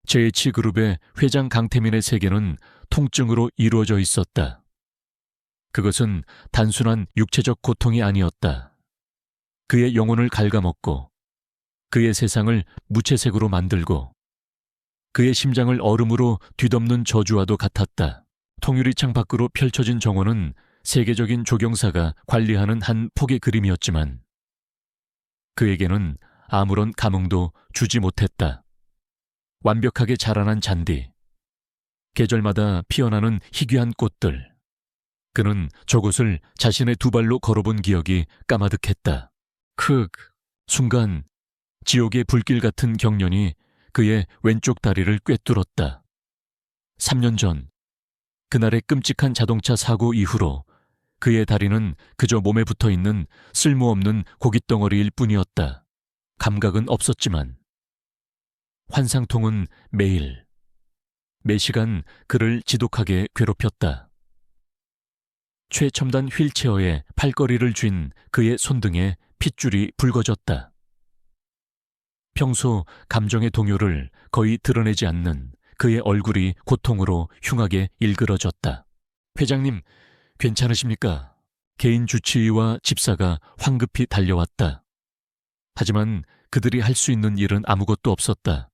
JH그룹의 회장 강태민의 세계는 통증으로 이루어져 있었다. 그것은 단순한 육체적 고통이 아니었다. 그의 영혼을 갉아먹고 그의 세상을 무채색으로 만들고 그의 심장을 얼음으로 뒤덮는 저주와도 같았다. 통유리창 밖으로 펼쳐진 정원은 세계적인 조경사가 관리하는 한 폭의 그림이었지만 그에게는 아무런 감흥도 주지 못했다. 완벽하게 자라난 잔디, 계절마다 피어나는 희귀한 꽃들. 그는 저곳을 자신의 두 발로 걸어본 기억이 까마득했다. 순간 지옥의 불길 같은 경련이 그의 왼쪽 다리를 꿰뚫었다. 3년 전, 그날의 끔찍한 자동차 사고 이후로 그의 다리는 그저 몸에 붙어있는 쓸모없는 고깃덩어리일 뿐이었다. 감각은 없었지만 환상통은 매일, 매시간 그를 지독하게 괴롭혔다. 최첨단 휠체어에 팔걸이를 쥔 그의 손등에 핏줄이 붉어졌다. 평소 감정의 동요를 거의 드러내지 않는 그의 얼굴이 고통으로 흉하게 일그러졌다. 회장님, 괜찮으십니까? 개인 주치의와 집사가 황급히 달려왔다. 하지만 그들이 할 수 있는 일은 아무것도 없었다.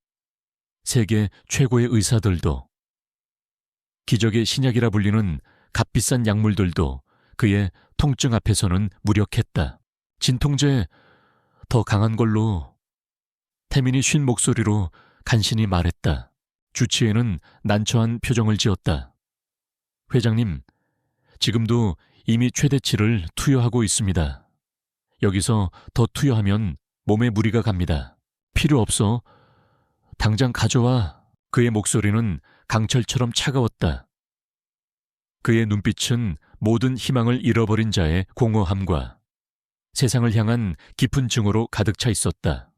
세계 최고의 의사들도, 기적의 신약이라 불리는 값비싼 약물들도 그의 통증 앞에서는 무력했다. 진통제 더 강한 걸로. 태민이 쉰 목소리로 간신히 말했다. 주치의는 난처한 표정을 지었다. 회장님, 지금도 이미 최대치를 투여하고 있습니다. 여기서 더 투여하면 몸에 무리가 갑니다. 필요 없어. 당장 가져와. 그의 목소리는 강철처럼 차가웠다. 그의 눈빛은 모든 희망을 잃어버린 자의 공허함과 세상을 향한 깊은 증오로 가득 차 있었다.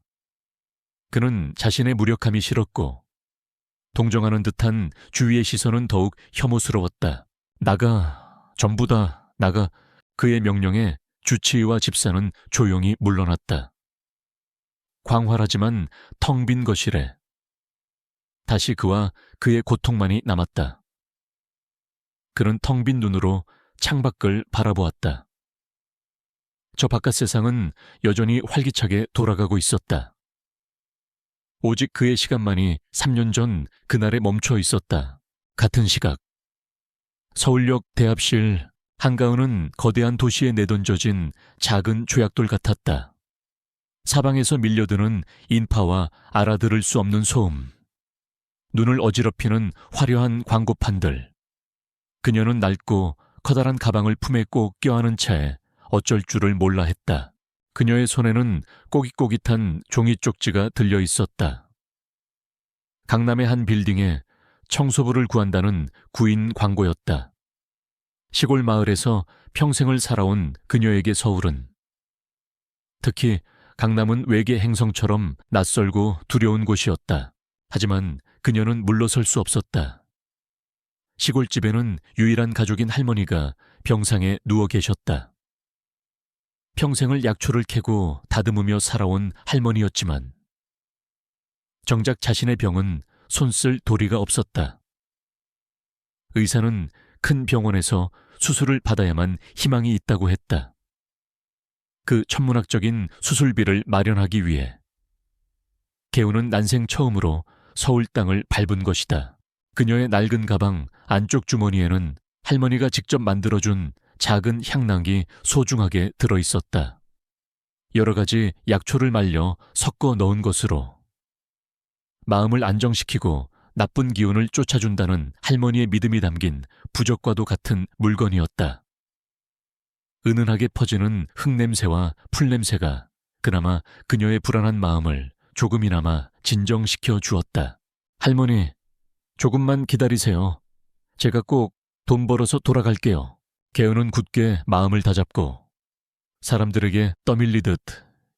그는 자신의 무력함이 싫었고 동정하는 듯한 주위의 시선은 더욱 혐오스러웠다. 나가, 전부 다 나가. 그의 명령에 주치의와 집사는 조용히 물러났다. 광활하지만 텅 빈 거실에 다시 그와 그의 고통만이 남았다. 그는 텅 빈 눈으로 창밖을 바라보았다. 저 바깥 세상은 여전히 활기차게 돌아가고 있었다. 오직 그의 시간만이 3년 전 그날에 멈춰 있었다. 같은 시각, 서울역 대합실 한가운은 거대한 도시에 내던져진 작은 조약돌 같았다. 사방에서 밀려드는 인파와 알아들을 수 없는 소음, 눈을 어지럽히는 화려한 광고판들. 그녀는 낡고 커다란 가방을 품에 꼭 껴안은 채 어쩔 줄을 몰라 했다. 그녀의 손에는 꼬깃꼬깃한 종이 쪽지가 들려 있었다. 강남의 한 빌딩에 청소부를 구한다는 구인 광고였다. 시골 마을에서 평생을 살아온 그녀에게 서울은, 특히 강남은 외계 행성처럼 낯설고 두려운 곳이었다. 하지만 그녀는 물러설 수 없었다. 시골집에는 유일한 가족인 할머니가 병상에 누워 계셨다. 평생을 약초를 캐고 다듬으며 살아온 할머니였지만 정작 자신의 병은 손쓸 도리가 없었다. 의사는 큰 병원에서 수술을 받아야만 희망이 있다고 했다. 그 천문학적인 수술비를 마련하기 위해 개우는 난생 처음으로 서울 땅을 밟은 것이다. 그녀의 낡은 가방 안쪽 주머니에는 할머니가 직접 만들어준 작은 향낭이 소중하게 들어있었다. 여러 가지 약초를 말려 섞어 넣은 것으로 마음을 안정시키고 나쁜 기운을 쫓아준다는 할머니의 믿음이 담긴 부적과도 같은 물건이었다. 은은하게 퍼지는 흙냄새와 풀냄새가 그나마 그녀의 불안한 마음을 조금이나마 진정시켜 주었다. 할머니, 조금만 기다리세요. 제가 꼭 돈 벌어서 돌아갈게요. 개우는 굳게 마음을 다잡고 사람들에게 떠밀리듯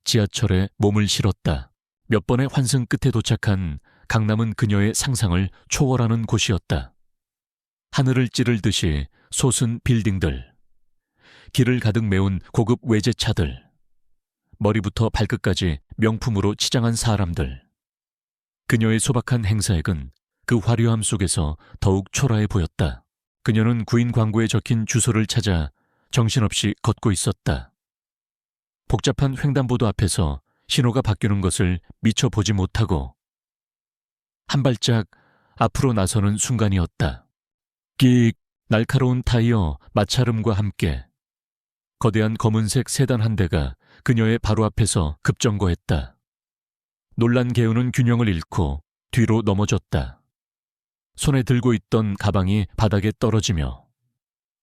지하철에 몸을 실었다. 몇 번의 환승 끝에 도착한 강남은 그녀의 상상을 초월하는 곳이었다. 하늘을 찌르듯이 솟은 빌딩들, 길을 가득 메운 고급 외제차들, 머리부터 발끝까지 명품으로 치장한 사람들. 그녀의 소박한 행사액은 그 화려함 속에서 더욱 초라해 보였다. 그녀는 구인 광고에 적힌 주소를 찾아 정신없이 걷고 있었다. 복잡한 횡단보도 앞에서 신호가 바뀌는 것을 미처 보지 못하고 한 발짝 앞으로 나서는 순간이었다. 끽 날카로운 타이어 마찰음과 함께 거대한 검은색 세단 한 대가 그녀의 바로 앞에서 급정거했다. 놀란 개우는 균형을 잃고 뒤로 넘어졌다. 손에 들고 있던 가방이 바닥에 떨어지며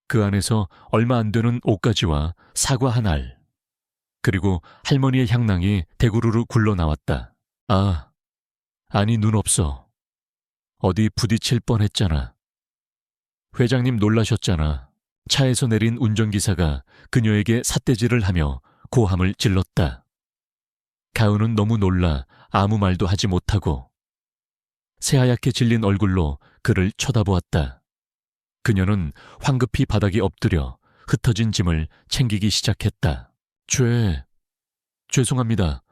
그 안에서 얼마 안 되는 옷가지와 사과 한 알, 그리고 할머니의 향낭이 대구르르 굴러나왔다. 아니 눈 없어. 어디 부딪힐 뻔했잖아. 회장님 놀라셨잖아. 차에서 내린 운전기사가 그녀에게 삿대질을 하며 고함을 질렀다. 가은은 너무 놀라 아무 말도 하지 못하고 새하얗게 질린 얼굴로 그를 쳐다보았다. 그녀는 황급히 바닥에 엎드려 흩어진 짐을 챙기기 시작했다. 죄송합니다.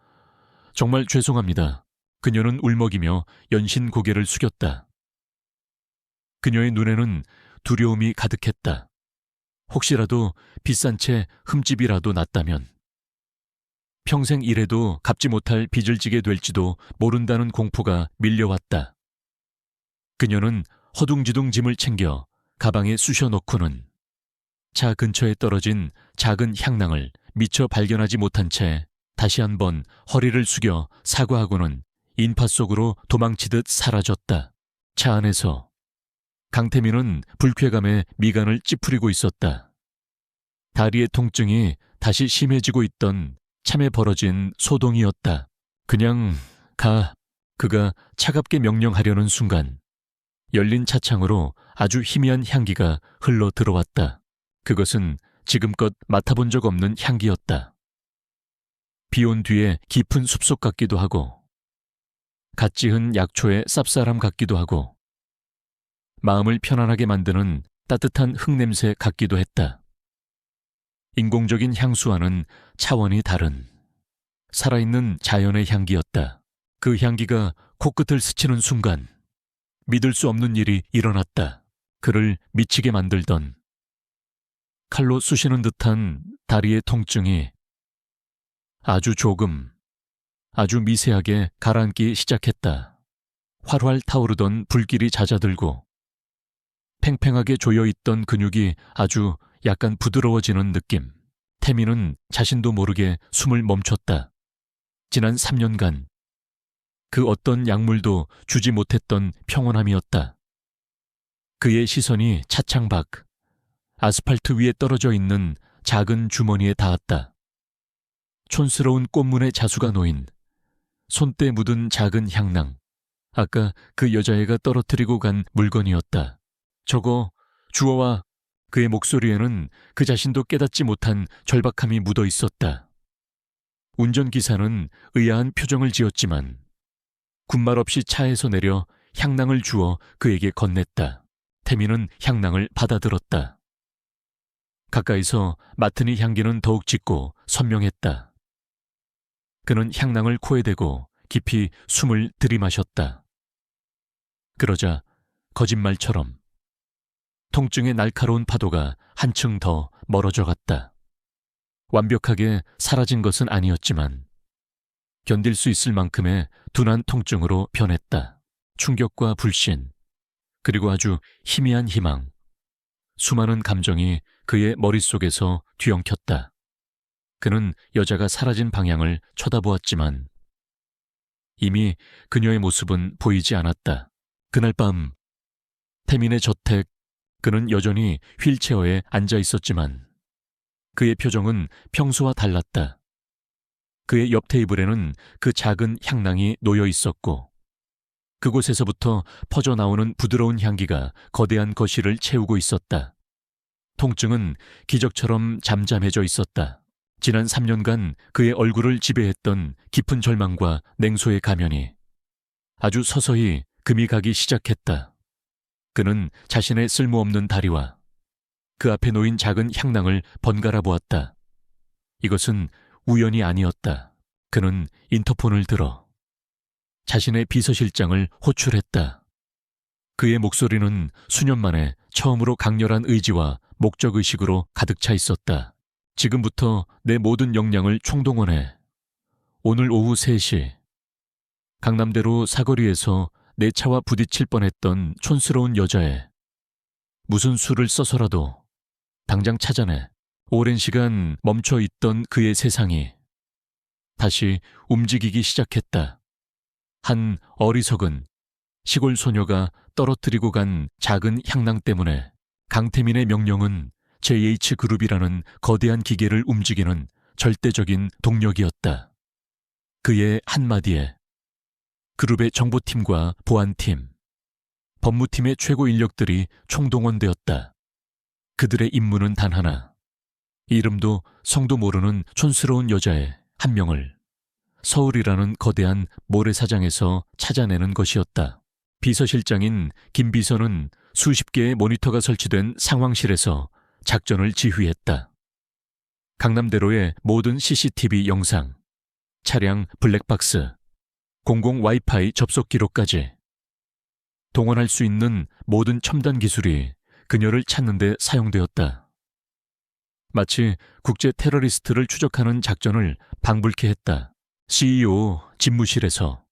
정말 죄송합니다. 그녀는 울먹이며 연신 고개를 숙였다. 그녀의 눈에는 두려움이 가득했다. 혹시라도 비싼 채 흠집이라도 났다면, 평생 일해도 갚지 못할 빚을 지게 될지도 모른다는 공포가 밀려왔다. 그녀는 허둥지둥 짐을 챙겨 가방에 쑤셔 넣고는 차 근처에 떨어진 작은 향낭을 미처 발견하지 못한 채 다시 한번 허리를 숙여 사과하고는 인파 속으로 도망치듯 사라졌다. 차 안에서 강태민은 불쾌감에 미간을 찌푸리고 있었다. 다리의 통증이 다시 심해지고 있던 참에 벌어진 소동이었다. 그냥 가. 그가 차갑게 명령하려는 순간 열린 차창으로 아주 희미한 향기가 흘러 들어왔다. 그것은 지금껏 맡아본 적 없는 향기였다. 비 온 뒤에 깊은 숲속 같기도 하고 갓 지은 약초의 쌉쌀함 같기도 하고 마음을 편안하게 만드는 따뜻한 흙냄새 같기도 했다. 인공적인 향수와는 차원이 다른 살아있는 자연의 향기였다. 그 향기가 코끝을 스치는 순간 믿을 수 없는 일이 일어났다. 그를 미치게 만들던 칼로 쑤시는 듯한 다리의 통증이 아주 조금, 아주 미세하게 가라앉기 시작했다. 활활 타오르던 불길이 잦아들고 팽팽하게 조여있던 근육이 아주 약간 부드러워지는 느낌. 태민은 자신도 모르게 숨을 멈췄다. 지난 3년간 그 어떤 약물도 주지 못했던 평온함이었다. 그의 시선이 차창 밖 아스팔트 위에 떨어져 있는 작은 주머니에 닿았다. 촌스러운 꽃문에 자수가 놓인 손때 묻은 작은 향낭. 아까 그 여자애가 떨어뜨리고 간 물건이었다. 저거 주워와. 그의 목소리에는 그 자신도 깨닫지 못한 절박함이 묻어 있었다. 운전기사는 의아한 표정을 지었지만 군말 없이 차에서 내려 향낭을 주어 그에게 건넸다. 태민은 향낭을 받아들었다. 가까이서 맡은 이 향기는 더욱 짙고 선명했다. 그는 향낭을 코에 대고 깊이 숨을 들이마셨다. 그러자 거짓말처럼 통증의 날카로운 파도가 한층 더 멀어져 갔다. 완벽하게 사라진 것은 아니었지만 견딜 수 있을 만큼의 둔한 통증으로 변했다. 충격과 불신, 그리고 아주 희미한 희망, 수많은 감정이 그의 머릿속에서 뒤엉켰다. 그는 여자가 사라진 방향을 쳐다보았지만 이미 그녀의 모습은 보이지 않았다. 그날 밤 태민의 저택, 그는 여전히 휠체어에 앉아 있었지만 그의 표정은 평소와 달랐다. 그의 옆 테이블에는 그 작은 향낭이 놓여 있었고 그곳에서부터 퍼져나오는 부드러운 향기가 거대한 거실을 채우고 있었다. 통증은 기적처럼 잠잠해져 있었다. 지난 3년간 그의 얼굴을 지배했던 깊은 절망과 냉소의 가면이 아주 서서히 금이 가기 시작했다. 그는 자신의 쓸모없는 다리와 그 앞에 놓인 작은 향낭을 번갈아 보았다. 이것은 우연이 아니었다. 그는 인터폰을 들어 자신의 비서실장을 호출했다. 그의 목소리는 수년 만에 처음으로 강렬한 의지와 목적의식으로 가득 차 있었다. 지금부터 내 모든 역량을 총동원해. 오늘 오후 3시 강남대로 사거리에서 내 차와 부딪힐 뻔했던 촌스러운 여자애. 무슨 수를 써서라도 당장 찾아내. 오랜 시간 멈춰 있던 그의 세상이 다시 움직이기 시작했다. 한 어리석은 시골 소녀가 떨어뜨리고 간 작은 향낭 때문에 강태민의 명령은 JH그룹이라는 거대한 기계를 움직이는 절대적인 동력이었다. 그의 한마디에 그룹의 정보팀과 보안팀, 법무팀의 최고 인력들이 총동원되었다. 그들의 임무는 단 하나. 이름도 성도 모르는 촌스러운 여자의 한 명을 서울이라는 거대한 모래사장에서 찾아내는 것이었다. 비서실장인 김 비서는 수십 개의 모니터가 설치된 상황실에서 작전을 지휘했다. 강남대로의 모든 CCTV 영상, 차량 블랙박스, 공공 와이파이 접속 기록까지 동원할 수 있는 모든 첨단 기술이 그녀를 찾는 데 사용되었다. 마치 국제 테러리스트를 추적하는 작전을 방불케 했다. CEO 집무실에서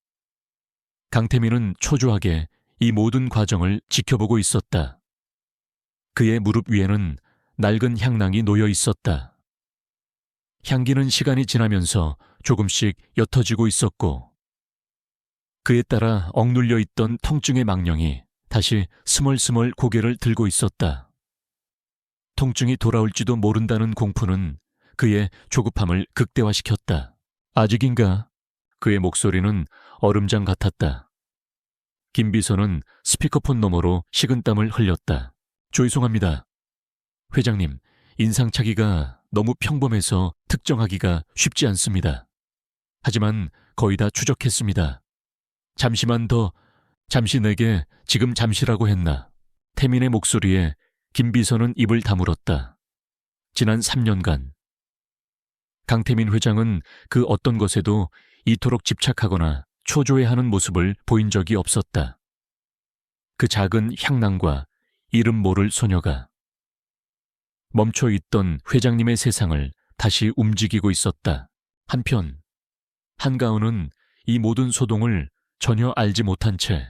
강태민은 초조하게 이 모든 과정을 지켜보고 있었다. 그의 무릎 위에는 낡은 향낭이 놓여 있었다. 향기는 시간이 지나면서 조금씩 옅어지고 있었고 그에 따라 억눌려 있던 통증의 망령이 다시 스멀스멀 고개를 들고 있었다. 통증이 돌아올지도 모른다는 공포는 그의 조급함을 극대화시켰다. 아직인가? 그의 목소리는 얼음장 같았다. 김 비서는 스피커폰 너머로 식은땀을 흘렸다. 죄송합니다. 회장님, 인상착의가 너무 평범해서 특정하기가 쉽지 않습니다. 하지만 거의 다 추적했습니다. 잠시 내게 지금 잠시라고 했나. 태민의 목소리에 김 비서는 입을 다물었다. 지난 3년간 강태민 회장은 그 어떤 것에도 이토록 집착하거나 초조해하는 모습을 보인 적이 없었다. 그 작은 향낭과 이름 모를 소녀가 멈춰 있던 회장님의 세상을 다시 움직이고 있었다. 한편 한가은은 이 모든 소동을 전혀 알지 못한 채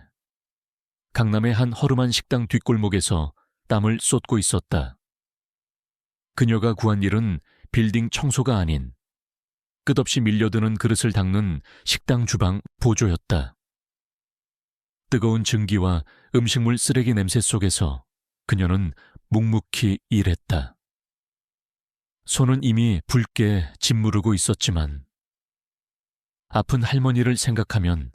강남의 한 허름한 식당 뒷골목에서 땀을 쏟고 있었다. 그녀가 구한 일은 빌딩 청소가 아닌 끝없이 밀려드는 그릇을 닦는 식당 주방 보조였다. 뜨거운 증기와 음식물 쓰레기 냄새 속에서 그녀는 묵묵히 일했다. 손은 이미 붉게 짓무르고 있었지만 아픈 할머니를 생각하면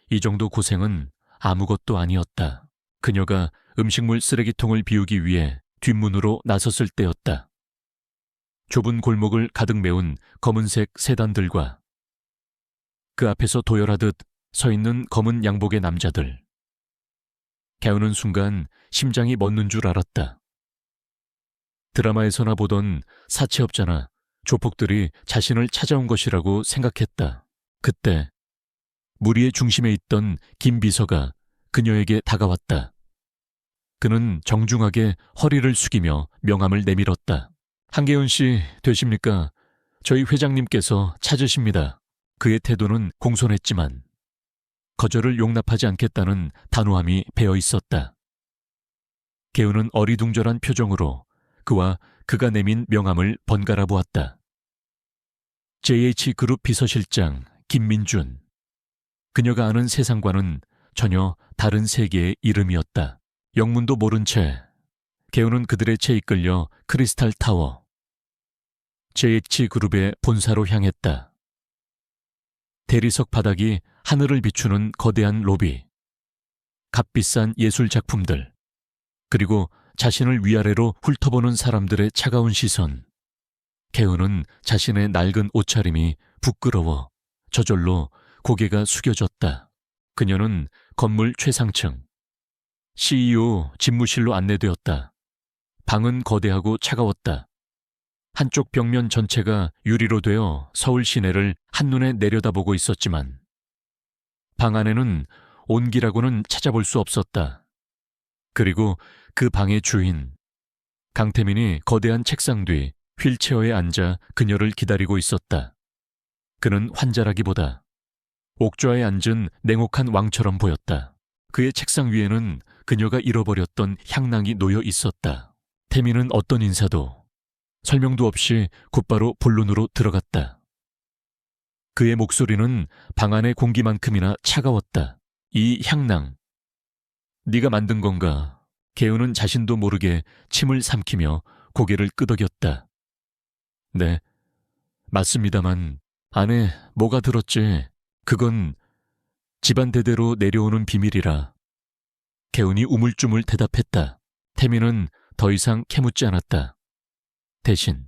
이 정도 고생은 아무것도 아니었다. 그녀가 음식물 쓰레기통을 비우기 위해 뒷문으로 나섰을 때였다. 좁은 골목을 가득 메운 검은색 세단들과 그 앞에서 도열하듯 서 있는 검은 양복의 남자들. 개우는 순간 심장이 멎는 줄 알았다. 드라마에서나 보던 사채업자나 조폭들이 자신을 찾아온 것이라고 생각했다. 그때 무리의 중심에 있던 김 비서가 그녀에게 다가왔다. 그는 정중하게 허리를 숙이며 명함을 내밀었다. 한계훈 씨 되십니까? 저희 회장님께서 찾으십니다. 그의 태도는 공손했지만 거절을 용납하지 않겠다는 단호함이 배어 있었다. 개훈은 어리둥절한 표정으로 그와 그가 내민 명함을 번갈아 보았다. JH그룹 비서실장 김민준. 그녀가 아는 세상과는 전혀 다른 세계의 이름이었다. 영문도 모른 채 개훈은 그들의 채 이끌려 크리스탈 타워, JH그룹의 본사로 향했다. 대리석 바닥이 하늘을 비추는 거대한 로비, 값비싼 예술 작품들, 그리고 자신을 위아래로 훑어보는 사람들의 차가운 시선. 개훈은 자신의 낡은 옷차림이 부끄러워 저절로 고개가 숙여졌다. 그녀는 건물 최상층 CEO 집무실로 안내되었다. 방은 거대하고 차가웠다. 한쪽 벽면 전체가 유리로 되어 서울 시내를 한눈에 내려다보고 있었지만 방 안에는 온기라고는 찾아볼 수 없었다. 그리고 그 방의 주인, 강태민이 거대한 책상 뒤 휠체어에 앉아 그녀를 기다리고 있었다. 그는 환자라기보다 옥좌에 앉은 냉혹한 왕처럼 보였다. 그의 책상 위에는 그녀가 잃어버렸던 향낭이 놓여 있었다. 태민은 어떤 인사도 설명도 없이 곧바로 본론으로 들어갔다. 그의 목소리는 방 안의 공기만큼이나 차가웠다. 이 향낭, 네가 만든 건가? 개우는 자신도 모르게 침을 삼키며 고개를 끄덕였다. 네, 맞습니다만 안에 뭐가 들었지? 그건 집안 대대로 내려오는 비밀이라. 개운이 우물쭈물 대답했다. 태민은 더 이상 캐묻지 않았다. 대신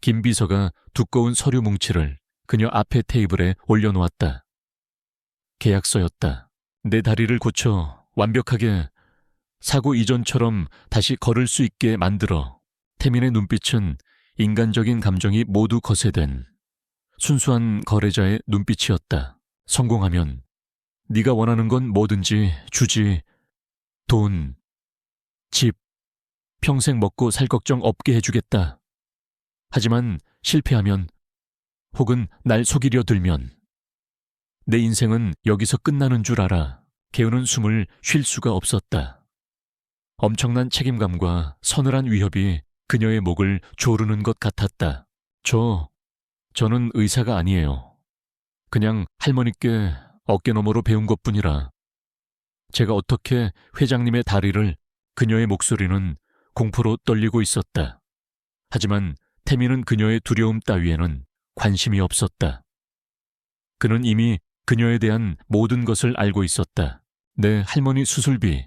김 비서가 두꺼운 서류 뭉치를 그녀 앞에 테이블에 올려놓았다. 계약서였다. 내 다리를 고쳐 완벽하게 사고 이전처럼 다시 걸을 수 있게 만들어. 태민의 눈빛은 인간적인 감정이 모두 거세된 순수한 거래자의 눈빛이었다. 성공하면 네가 원하는 건 뭐든지 주지. 돈, 집, 평생 먹고 살 걱정 없게 해주겠다. 하지만 실패하면 혹은 날 속이려 들면 내 인생은 여기서 끝나는 줄 알아. 개우는 숨을 쉴 수가 없었다. 엄청난 책임감과 서늘한 위협이 그녀의 목을 조르는 것 같았다. 저는 의사가 아니에요. 그냥 할머니께 어깨너머로 배운 것뿐이라. 제가 어떻게 회장님의 다리를. 그녀의 목소리는 공포로 떨리고 있었다. 하지만 태민은 그녀의 두려움 따위에는 관심이 없었다. 그는 이미 그녀에 대한 모든 것을 알고 있었다. 내 할머니 수술비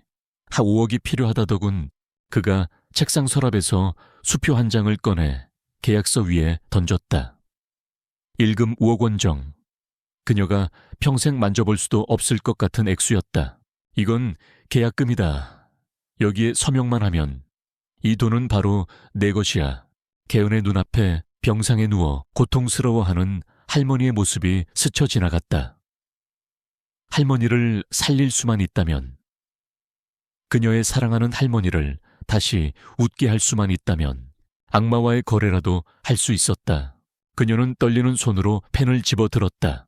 하 5억이 필요하다더군. 그가 책상 서랍에서 수표 한 장을 꺼내 계약서 위에 던졌다. 일금 5억 원정. 그녀가 평생 만져볼 수도 없을 것 같은 액수였다. 이건 계약금이다. 여기에 서명만 하면 이 돈은 바로 내 것이야. 개은의 눈앞에 병상에 누워 고통스러워하는 할머니의 모습이 스쳐 지나갔다. 할머니를 살릴 수만 있다면, 그녀의 사랑하는 할머니를 다시 웃게 할 수만 있다면 악마와의 거래라도 할 수 있었다. 그녀는 떨리는 손으로 펜을 집어들었다.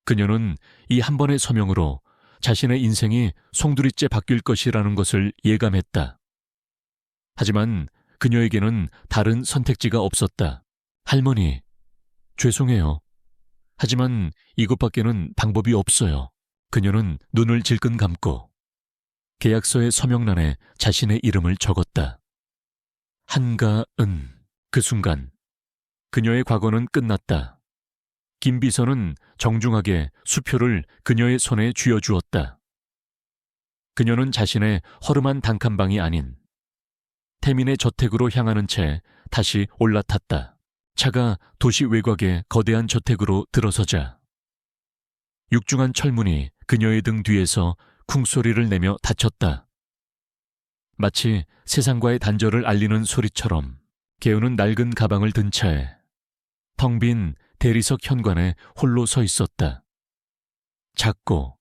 그녀는 이 한 번의 서명으로 자신의 인생이 송두리째 바뀔 것이라는 것을 예감했다. 하지만 그녀에게는 다른 선택지가 없었다. 할머니, 죄송해요. 하지만 이것밖에는 방법이 없어요. 그녀는 눈을 질끈 감고 계약서의 서명란에 자신의 이름을 적었다. 한가은. 그 순간 그녀의 과거는 끝났다. 김 비서는 정중하게 수표를 그녀의 손에 쥐어주었다. 그녀는 자신의 허름한 단칸방이 아닌 태민의 저택으로 향하는 채 다시 올라탔다. 차가 도시 외곽의 거대한 저택으로 들어서자 육중한 철문이 그녀의 등 뒤에서 쿵소리를 내며 닫혔다. 마치 세상과의 단절을 알리는 소리처럼 개우는 낡은 가방을 든 차에 텅 빈 대리석 현관에 홀로 서 있었다. 작고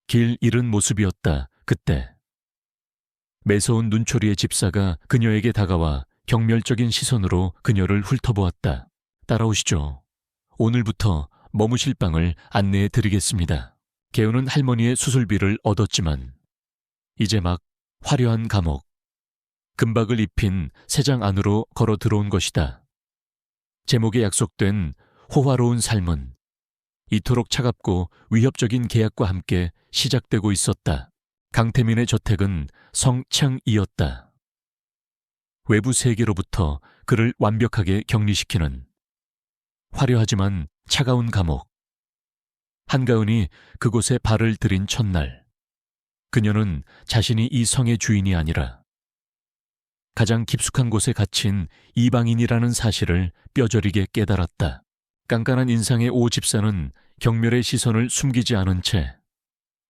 길 잃은 모습이었다. 그때 매서운 눈초리의 집사가 그녀에게 다가와 경멸적인 시선으로 그녀를 훑어보았다. 따라오시죠. 오늘부터 머무실 방을 안내해 드리겠습니다. 개우는 할머니의 수술비를 얻었지만 이제 막 화려한 감옥, 금박을 입힌 새장 안으로 걸어 들어온 것이다. 제목에 약속된 호화로운 삶은 이토록 차갑고 위협적인 계약과 함께 시작되고 있었다. 강태민의 저택은 성창이었다. 외부 세계로부터 그를 완벽하게 격리시키는 화려하지만 차가운 감옥. 한가은이 그곳에 발을 들인 첫날, 그녀는 자신이 이 성의 주인이 아니라 가장 깊숙한 곳에 갇힌 이방인이라는 사실을 뼈저리게 깨달았다. 깐깐한 인상의 오 집사는 경멸의 시선을 숨기지 않은 채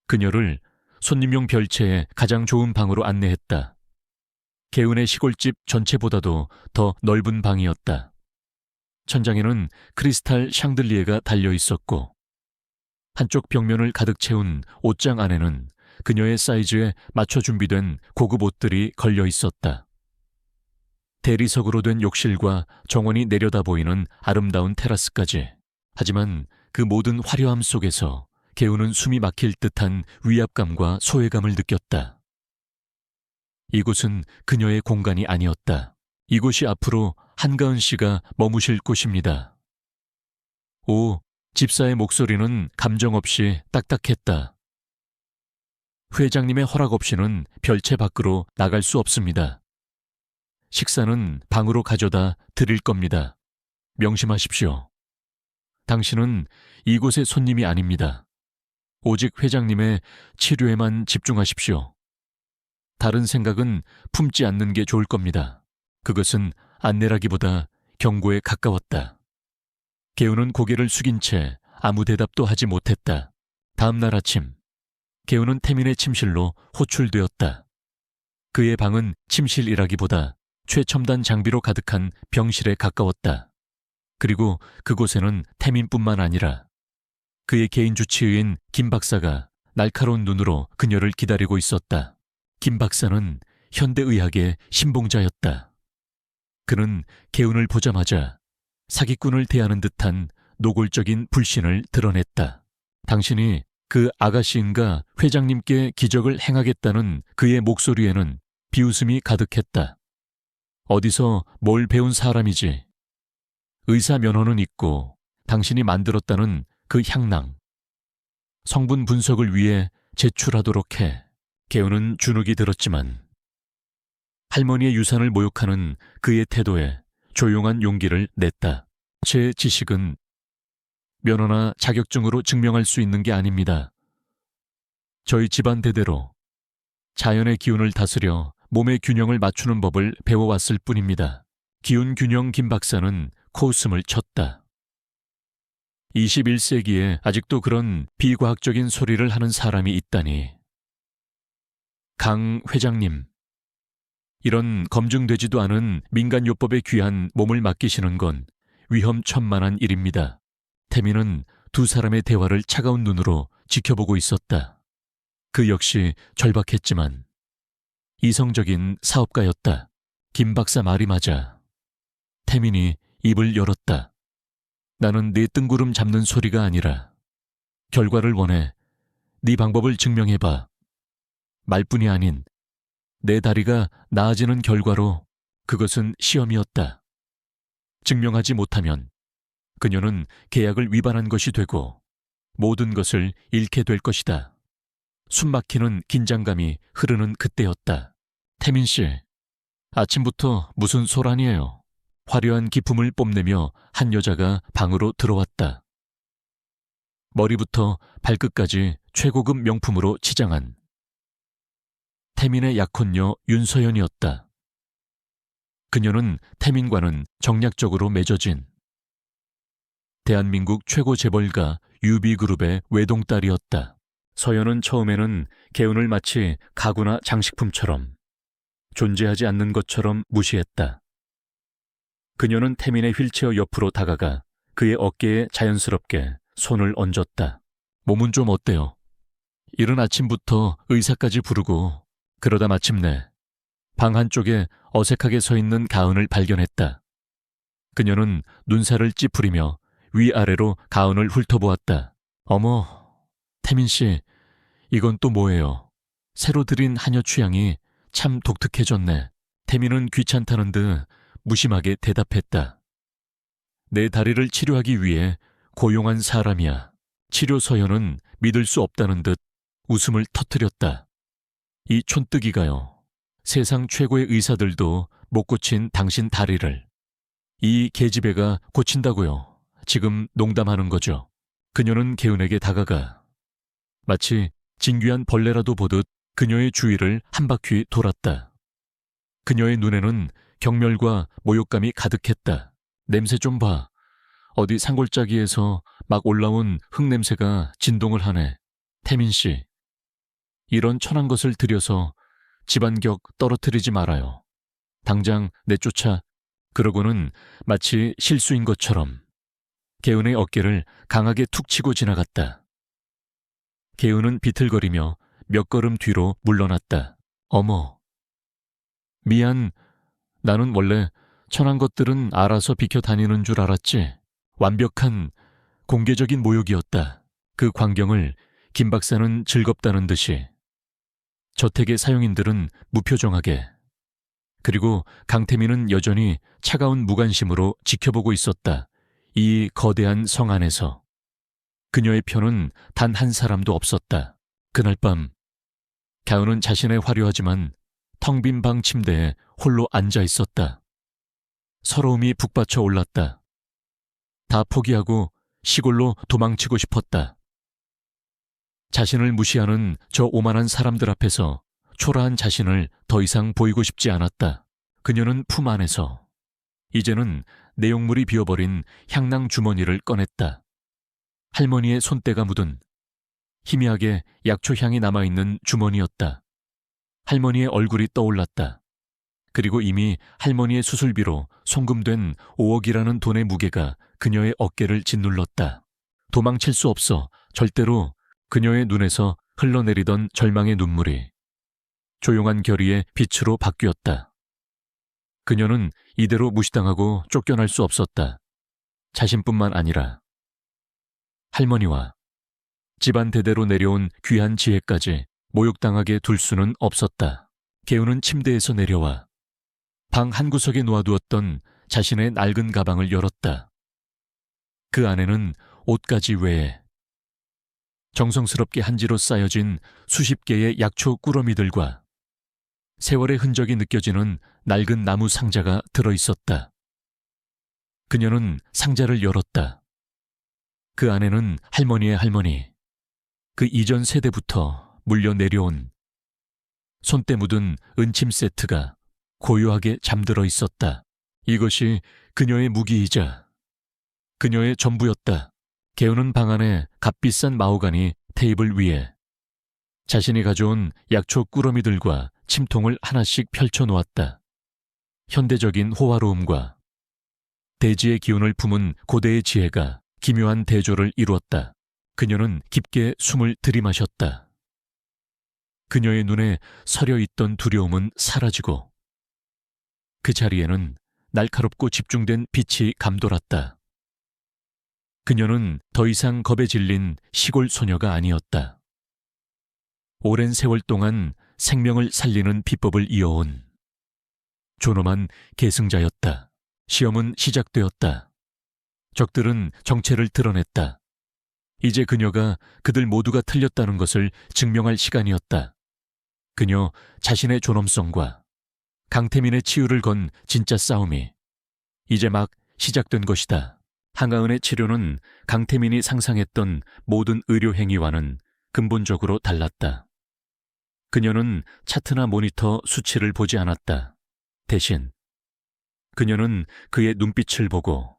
그녀를 손님용 별채의 가장 좋은 방으로 안내했다. 개운의 시골집 전체보다도 더 넓은 방이었다. 천장에는 크리스탈 샹들리에가 달려 있었고 한쪽 벽면을 가득 채운 옷장 안에는 그녀의 사이즈에 맞춰 준비된 고급 옷들이 걸려 있었다. 대리석으로 된 욕실과 정원이 내려다 보이는 아름다운 테라스까지. 하지만 그 모든 화려함 속에서 개우는 숨이 막힐 듯한 위압감과 소외감을 느꼈다. 이곳은 그녀의 공간이 아니었다. 이곳이 앞으로 한가은 씨가 머무실 곳입니다. 오, 집사의 목소리는 감정 없이 딱딱했다. 회장님의 허락 없이는 별채 밖으로 나갈 수 없습니다. 식사는 방으로 가져다 드릴 겁니다. 명심하십시오. 당신은 이곳의 손님이 아닙니다. 오직 회장님의 치료에만 집중하십시오. 다른 생각은 품지 않는 게 좋을 겁니다. 그것은 안내라기보다 경고에 가까웠다. 개우는 고개를 숙인 채 아무 대답도 하지 못했다. 다음 날 아침, 개우는 태민의 침실로 호출되었다. 그의 방은 침실이라기보다 최첨단 장비로 가득한 병실에 가까웠다. 그리고 그곳에는 태민뿐만 아니라 그의 개인 주치의인 김 박사가 날카로운 눈으로 그녀를 기다리고 있었다. 김 박사는 현대의학의 신봉자였다. 그는 개운을 보자마자 사기꾼을 대하는 듯한 노골적인 불신을 드러냈다. 당신이 그 아가씨인가 회장님께 기적을 행하겠다는 그의 목소리에는 비웃음이 가득했다. 어디서 뭘 배운 사람이지? 의사 면허는 있고 당신이 만들었다는 그 향낭. 성분 분석을 위해 제출하도록 해. 개우는 주눅이 들었지만 할머니의 유산을 모욕하는 그의 태도에 조용한 용기를 냈다. 제 지식은 면허나 자격증으로 증명할 수 있는 게 아닙니다. 저희 집안 대대로 자연의 기운을 다스려 몸의 균형을 맞추는 법을 배워왔을 뿐입니다. 기운 균형 김 박사는 코웃음을 쳤다. 21세기에 아직도 그런 비과학적인 소리를 하는 사람이 있다니. 강 회장님, 이런 검증되지도 않은 민간요법에 귀한 몸을 맡기시는 건 위험천만한 일입니다. 태민은 두 사람의 대화를 차가운 눈으로 지켜보고 있었다. 그 역시 절박했지만 이성적인 사업가였다. 김 박사 말이 맞아. 태민이 입을 열었다. 나는 네 뜬구름 잡는 소리가 아니라 결과를 원해. 네 방법을 증명해봐. 말뿐이 아닌 내 다리가 나아지는 결과로. 그것은 시험이었다. 증명하지 못하면 그녀는 계약을 위반한 것이 되고 모든 것을 잃게 될 것이다. 숨막히는 긴장감이 흐르는 그때였다. 태민 씨, 아침부터 무슨 소란이에요? 화려한 기품을 뽐내며 한 여자가 방으로 들어왔다. 머리부터 발끝까지 최고급 명품으로 치장한 태민의 약혼녀 윤서연이었다. 그녀는 태민과는 정략적으로 맺어진 대한민국 최고 재벌가 유비그룹의 외동딸이었다. 서연은 처음에는 개운을 마치 가구나 장식품처럼 존재하지 않는 것처럼 무시했다. 그녀는 태민의 휠체어 옆으로 다가가 그의 어깨에 자연스럽게 손을 얹었다. 몸은 좀 어때요? 이른 아침부터 의사까지 부르고 그러다 마침내 방 한쪽에 어색하게 서 있는 가은을 발견했다. 그녀는 눈살을 찌푸리며 위아래로 가은을 훑어보았다. 어머, 태민 씨, 이건 또 뭐예요? 새로 들인 한여 취향이 참 독특해졌네. 태민은 귀찮다는 듯 무심하게 대답했다. 내 다리를 치료하기 위해 고용한 사람이야. 치료 서연은 믿을 수 없다는 듯 웃음을 터뜨렸다. 이 촌뜨기가요. 세상 최고의 의사들도 못 고친 당신 다리를 이 계집애가 고친다고요. 지금 농담하는 거죠. 그녀는 개은에게 다가가 마치 진귀한 벌레라도 보듯 그녀의 주위를 한 바퀴 돌았다. 그녀의 눈에는 경멸과 모욕감이 가득했다. 냄새 좀 봐. 어디 산골짜기에서 막 올라온 흙냄새가 진동을 하네. 태민 씨, 이런 천한 것을 들여서 집안격 떨어뜨리지 말아요. 당장 내쫓아. 그러고는 마치 실수인 것처럼 개은의 어깨를 강하게 툭 치고 지나갔다. 개우는 비틀거리며 몇 걸음 뒤로 물러났다. 어머. 미안. 나는 원래 천한 것들은 알아서 비켜 다니는 줄 알았지. 완벽한 공개적인 모욕이었다. 그 광경을 김 박사는 즐겁다는 듯이. 저택의 사용인들은 무표정하게, 그리고 강태민은 여전히 차가운 무관심으로 지켜보고 있었다. 이 거대한 성 안에서. 그녀의 편은 단 한 사람도 없었다. 그날 밤 갸우는 자신의 화려하지만 텅 빈 방 침대에 홀로 앉아 있었다. 서러움이 북받쳐 올랐다. 다 포기하고 시골로 도망치고 싶었다. 자신을 무시하는 저 오만한 사람들 앞에서 초라한 자신을 더 이상 보이고 싶지 않았다. 그녀는 품 안에서 이제는 내용물이 비어버린 향낭 주머니를 꺼냈다. 할머니의 손때가 묻은 희미하게 약초향이 남아있는 주머니였다. 할머니의 얼굴이 떠올랐다. 그리고 이미 할머니의 수술비로 송금된 5억이라는 돈의 무게가 그녀의 어깨를 짓눌렀다. 도망칠 수 없어. 절대로. 그녀의 눈에서 흘러내리던 절망의 눈물이 조용한 결의의 빛으로 바뀌었다. 그녀는 이대로 무시당하고 쫓겨날 수 없었다. 자신뿐만 아니라 할머니와 집안 대대로 내려온 귀한 지혜까지 모욕당하게 둘 수는 없었다. 개우는 침대에서 내려와 방 한구석에 놓아두었던 자신의 낡은 가방을 열었다. 그 안에는 옷가지 외에 정성스럽게 한지로 쌓여진 수십 개의 약초 꾸러미들과 세월의 흔적이 느껴지는 낡은 나무 상자가 들어있었다. 그녀는 상자를 열었다. 그 안에는 할머니의 할머니, 그 이전 세대부터 물려 내려온 손때 묻은 은침 세트가 고요하게 잠들어 있었다. 이것이 그녀의 무기이자 그녀의 전부였다. 개우는 방 안에 값비싼 마호가니 테이블 위에 자신이 가져온 약초 꾸러미들과 침통을 하나씩 펼쳐놓았다. 현대적인 호화로움과 대지의 기운을 품은 고대의 지혜가 기묘한 대조를 이루었다. 그녀는 깊게 숨을 들이마셨다. 그녀의 눈에 서려있던 두려움은 사라지고 그 자리에는 날카롭고 집중된 빛이 감돌았다. 그녀는 더 이상 겁에 질린 시골 소녀가 아니었다. 오랜 세월 동안 생명을 살리는 비법을 이어온 존엄한 계승자였다. 시험은 시작되었다. 적들은 정체를 드러냈다. 이제 그녀가 그들 모두가 틀렸다는 것을 증명할 시간이었다. 그녀 자신의 존엄성과 강태민의 치유를 건 진짜 싸움이 이제 막 시작된 것이다. 한가은의 치료는 강태민이 상상했던 모든 의료 행위와는 근본적으로 달랐다. 그녀는 차트나 모니터 수치를 보지 않았다. 대신 그녀는 그의 눈빛을 보고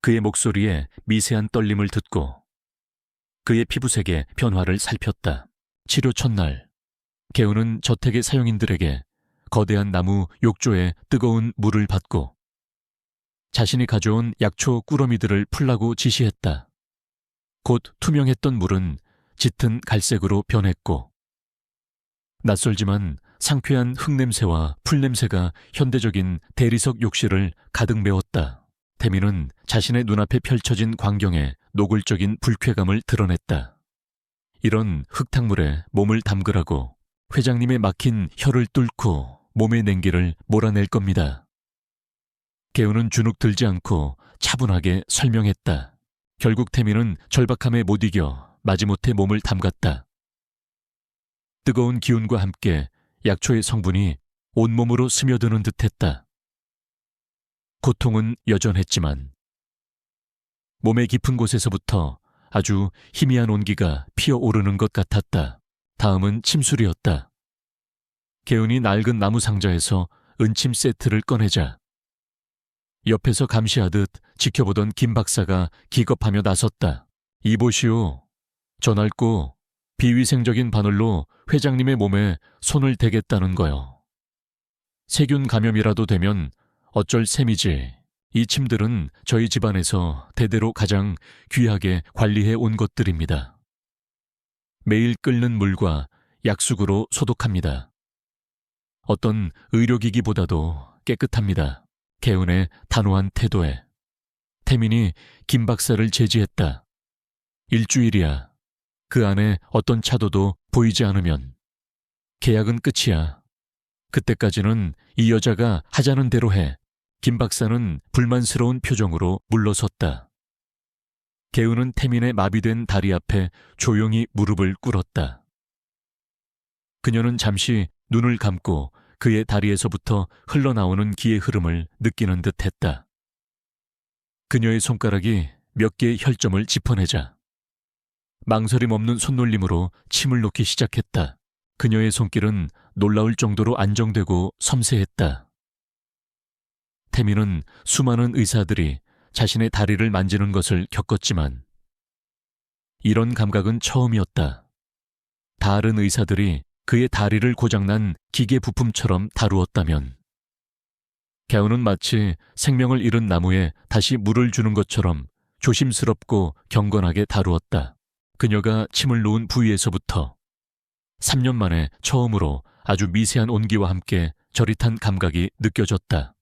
그의 목소리에 미세한 떨림을 듣고 그의 피부색의 변화를 살폈다. 치료 첫날 개우는 저택의 사용인들에게 거대한 나무 욕조에 뜨거운 물을 받고 자신이 가져온 약초 꾸러미들을 풀라고 지시했다. 곧 투명했던 물은 짙은 갈색으로 변했고 낯설지만 상쾌한 흙냄새와 풀냄새가 현대적인 대리석 욕실을 가득 메웠다. 태민은 자신의 눈앞에 펼쳐진 광경에 노골적인 불쾌감을 드러냈다. 이런 흙탕물에 몸을 담그라고 회장님의 막힌 혀를 뚫고 몸의 냉기를 몰아낼 겁니다. 개우는 주눅 들지 않고 차분하게 설명했다. 결국 태민은 절박함에 못 이겨 마지못해 몸을 담갔다. 뜨거운 기운과 함께 약초의 성분이 온몸으로 스며드는 듯했다. 고통은 여전했지만 몸의 깊은 곳에서부터 아주 희미한 온기가 피어오르는 것 같았다. 다음은 침술이었다. 개운이 낡은 나무 상자에서 은침 세트를 꺼내자 옆에서 감시하듯 지켜보던 김 박사가 기겁하며 나섰다. 이보시오. 저 낡고 비위생적인 바늘로 회장님의 몸에 손을 대겠다는 거요. 세균 감염이라도 되면 어쩔 셈이지. 이 침들은 저희 집안에서 대대로 가장 귀하게 관리해 온 것들입니다. 매일 끓는 물과 약수구로 소독합니다. 어떤 의료기기보다도 깨끗합니다. 개운의 단호한 태도에 태민이 김 박사를 제지했다. 일주일이야. 그 안에 어떤 차도도 보이지 않으면 계약은 끝이야. 그때까지는 이 여자가 하자는 대로 해. 김 박사는 불만스러운 표정으로 물러섰다. 개우는 태민의 마비된 다리 앞에 조용히 무릎을 꿇었다. 그녀는 잠시 눈을 감고 그의 다리에서부터 흘러나오는 기의 흐름을 느끼는 듯 했다. 그녀의 손가락이 몇 개의 혈점을 짚어내자 망설임 없는 손놀림으로 침을 놓기 시작했다. 그녀의 손길은 놀라울 정도로 안정되고 섬세했다. 태민은 수많은 의사들이 자신의 다리를 만지는 것을 겪었지만 이런 감각은 처음이었다. 다른 의사들이 그의 다리를 고장난 기계 부품처럼 다루었다면 개우는 마치 생명을 잃은 나무에 다시 물을 주는 것처럼 조심스럽고 경건하게 다루었다. 그녀가 침을 놓은 부위에서부터 3년 만에 처음으로 아주 미세한 온기와 함께 저릿한 감각이 느껴졌다.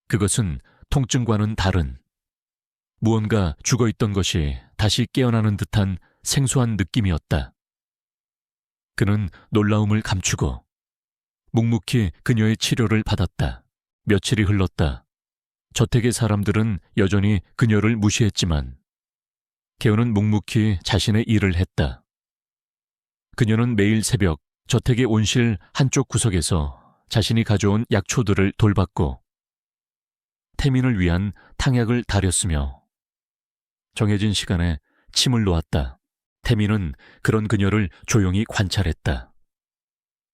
그것은 통증과는 다른 무언가 죽어있던 것이 다시 깨어나는 듯한 생소한 느낌이었다. 그는 놀라움을 감추고 묵묵히 그녀의 치료를 받았다. 며칠이 흘렀다. 저택의 사람들은 여전히 그녀를 무시했지만 개우는 묵묵히 자신의 일을 했다. 그녀는 매일 새벽 저택의 온실 한쪽 구석에서 자신이 가져온 약초들을 돌봤고 태민을 위한 탕약을 다렸으며 정해진 시간에 침을 놓았다. 태민은 그런 그녀를 조용히 관찰했다.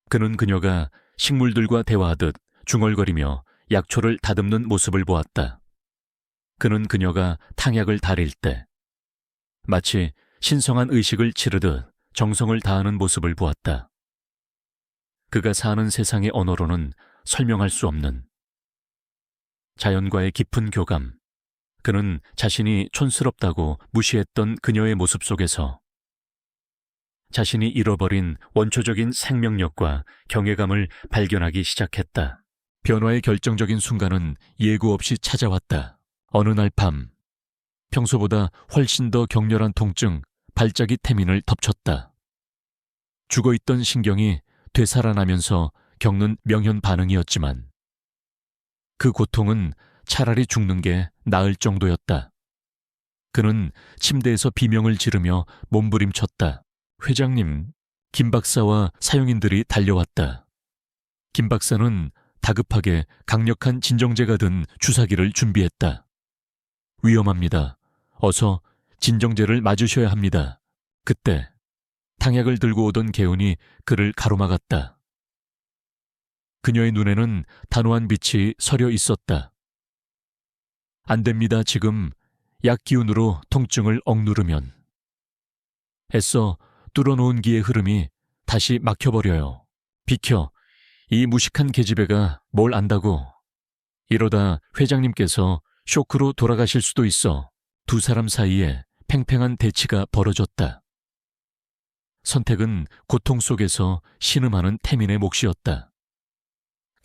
그는 그녀가 식물들과 대화하듯 중얼거리며 약초를 다듬는 모습을 보았다. 그는 그녀가 탕약을 다릴 때 마치 신성한 의식을 치르듯 정성을 다하는 모습을 보았다. 그가 사는 세상의 언어로는 설명할 수 없는 자연과의 깊은 교감, 그는 자신이 촌스럽다고 무시했던 그녀의 모습 속에서 자신이 잃어버린 원초적인 생명력과 경외감을 발견하기 시작했다. 변화의 결정적인 순간은 예고 없이 찾아왔다. 어느 날 밤, 평소보다 훨씬 더 격렬한 통증, 발작이 태민을 덮쳤다. 죽어있던 신경이 되살아나면서 겪는 명현 반응이었지만 그 고통은 차라리 죽는 게 나을 정도였다. 그는 침대에서 비명을 지르며 몸부림쳤다. 회장님, 김 박사와 사용인들이 달려왔다. 김 박사는 다급하게 강력한 진정제가 든 주사기를 준비했다. 위험합니다. 어서 진정제를 맞으셔야 합니다. 그때 탕약을 들고 오던 개운이 그를 가로막았다. 그녀의 눈에는 단호한 빛이 서려 있었다. 안 됩니다. 지금 약 기운으로 통증을 억누르면 애써 뚫어놓은 기의 흐름이 다시 막혀버려요. 비켜. 이 무식한 계집애가 뭘 안다고. 이러다 회장님께서 쇼크로 돌아가실 수도 있어. 두 사람 사이에 팽팽한 대치가 벌어졌다. 선택은 고통 속에서 신음하는 태민의 몫이었다.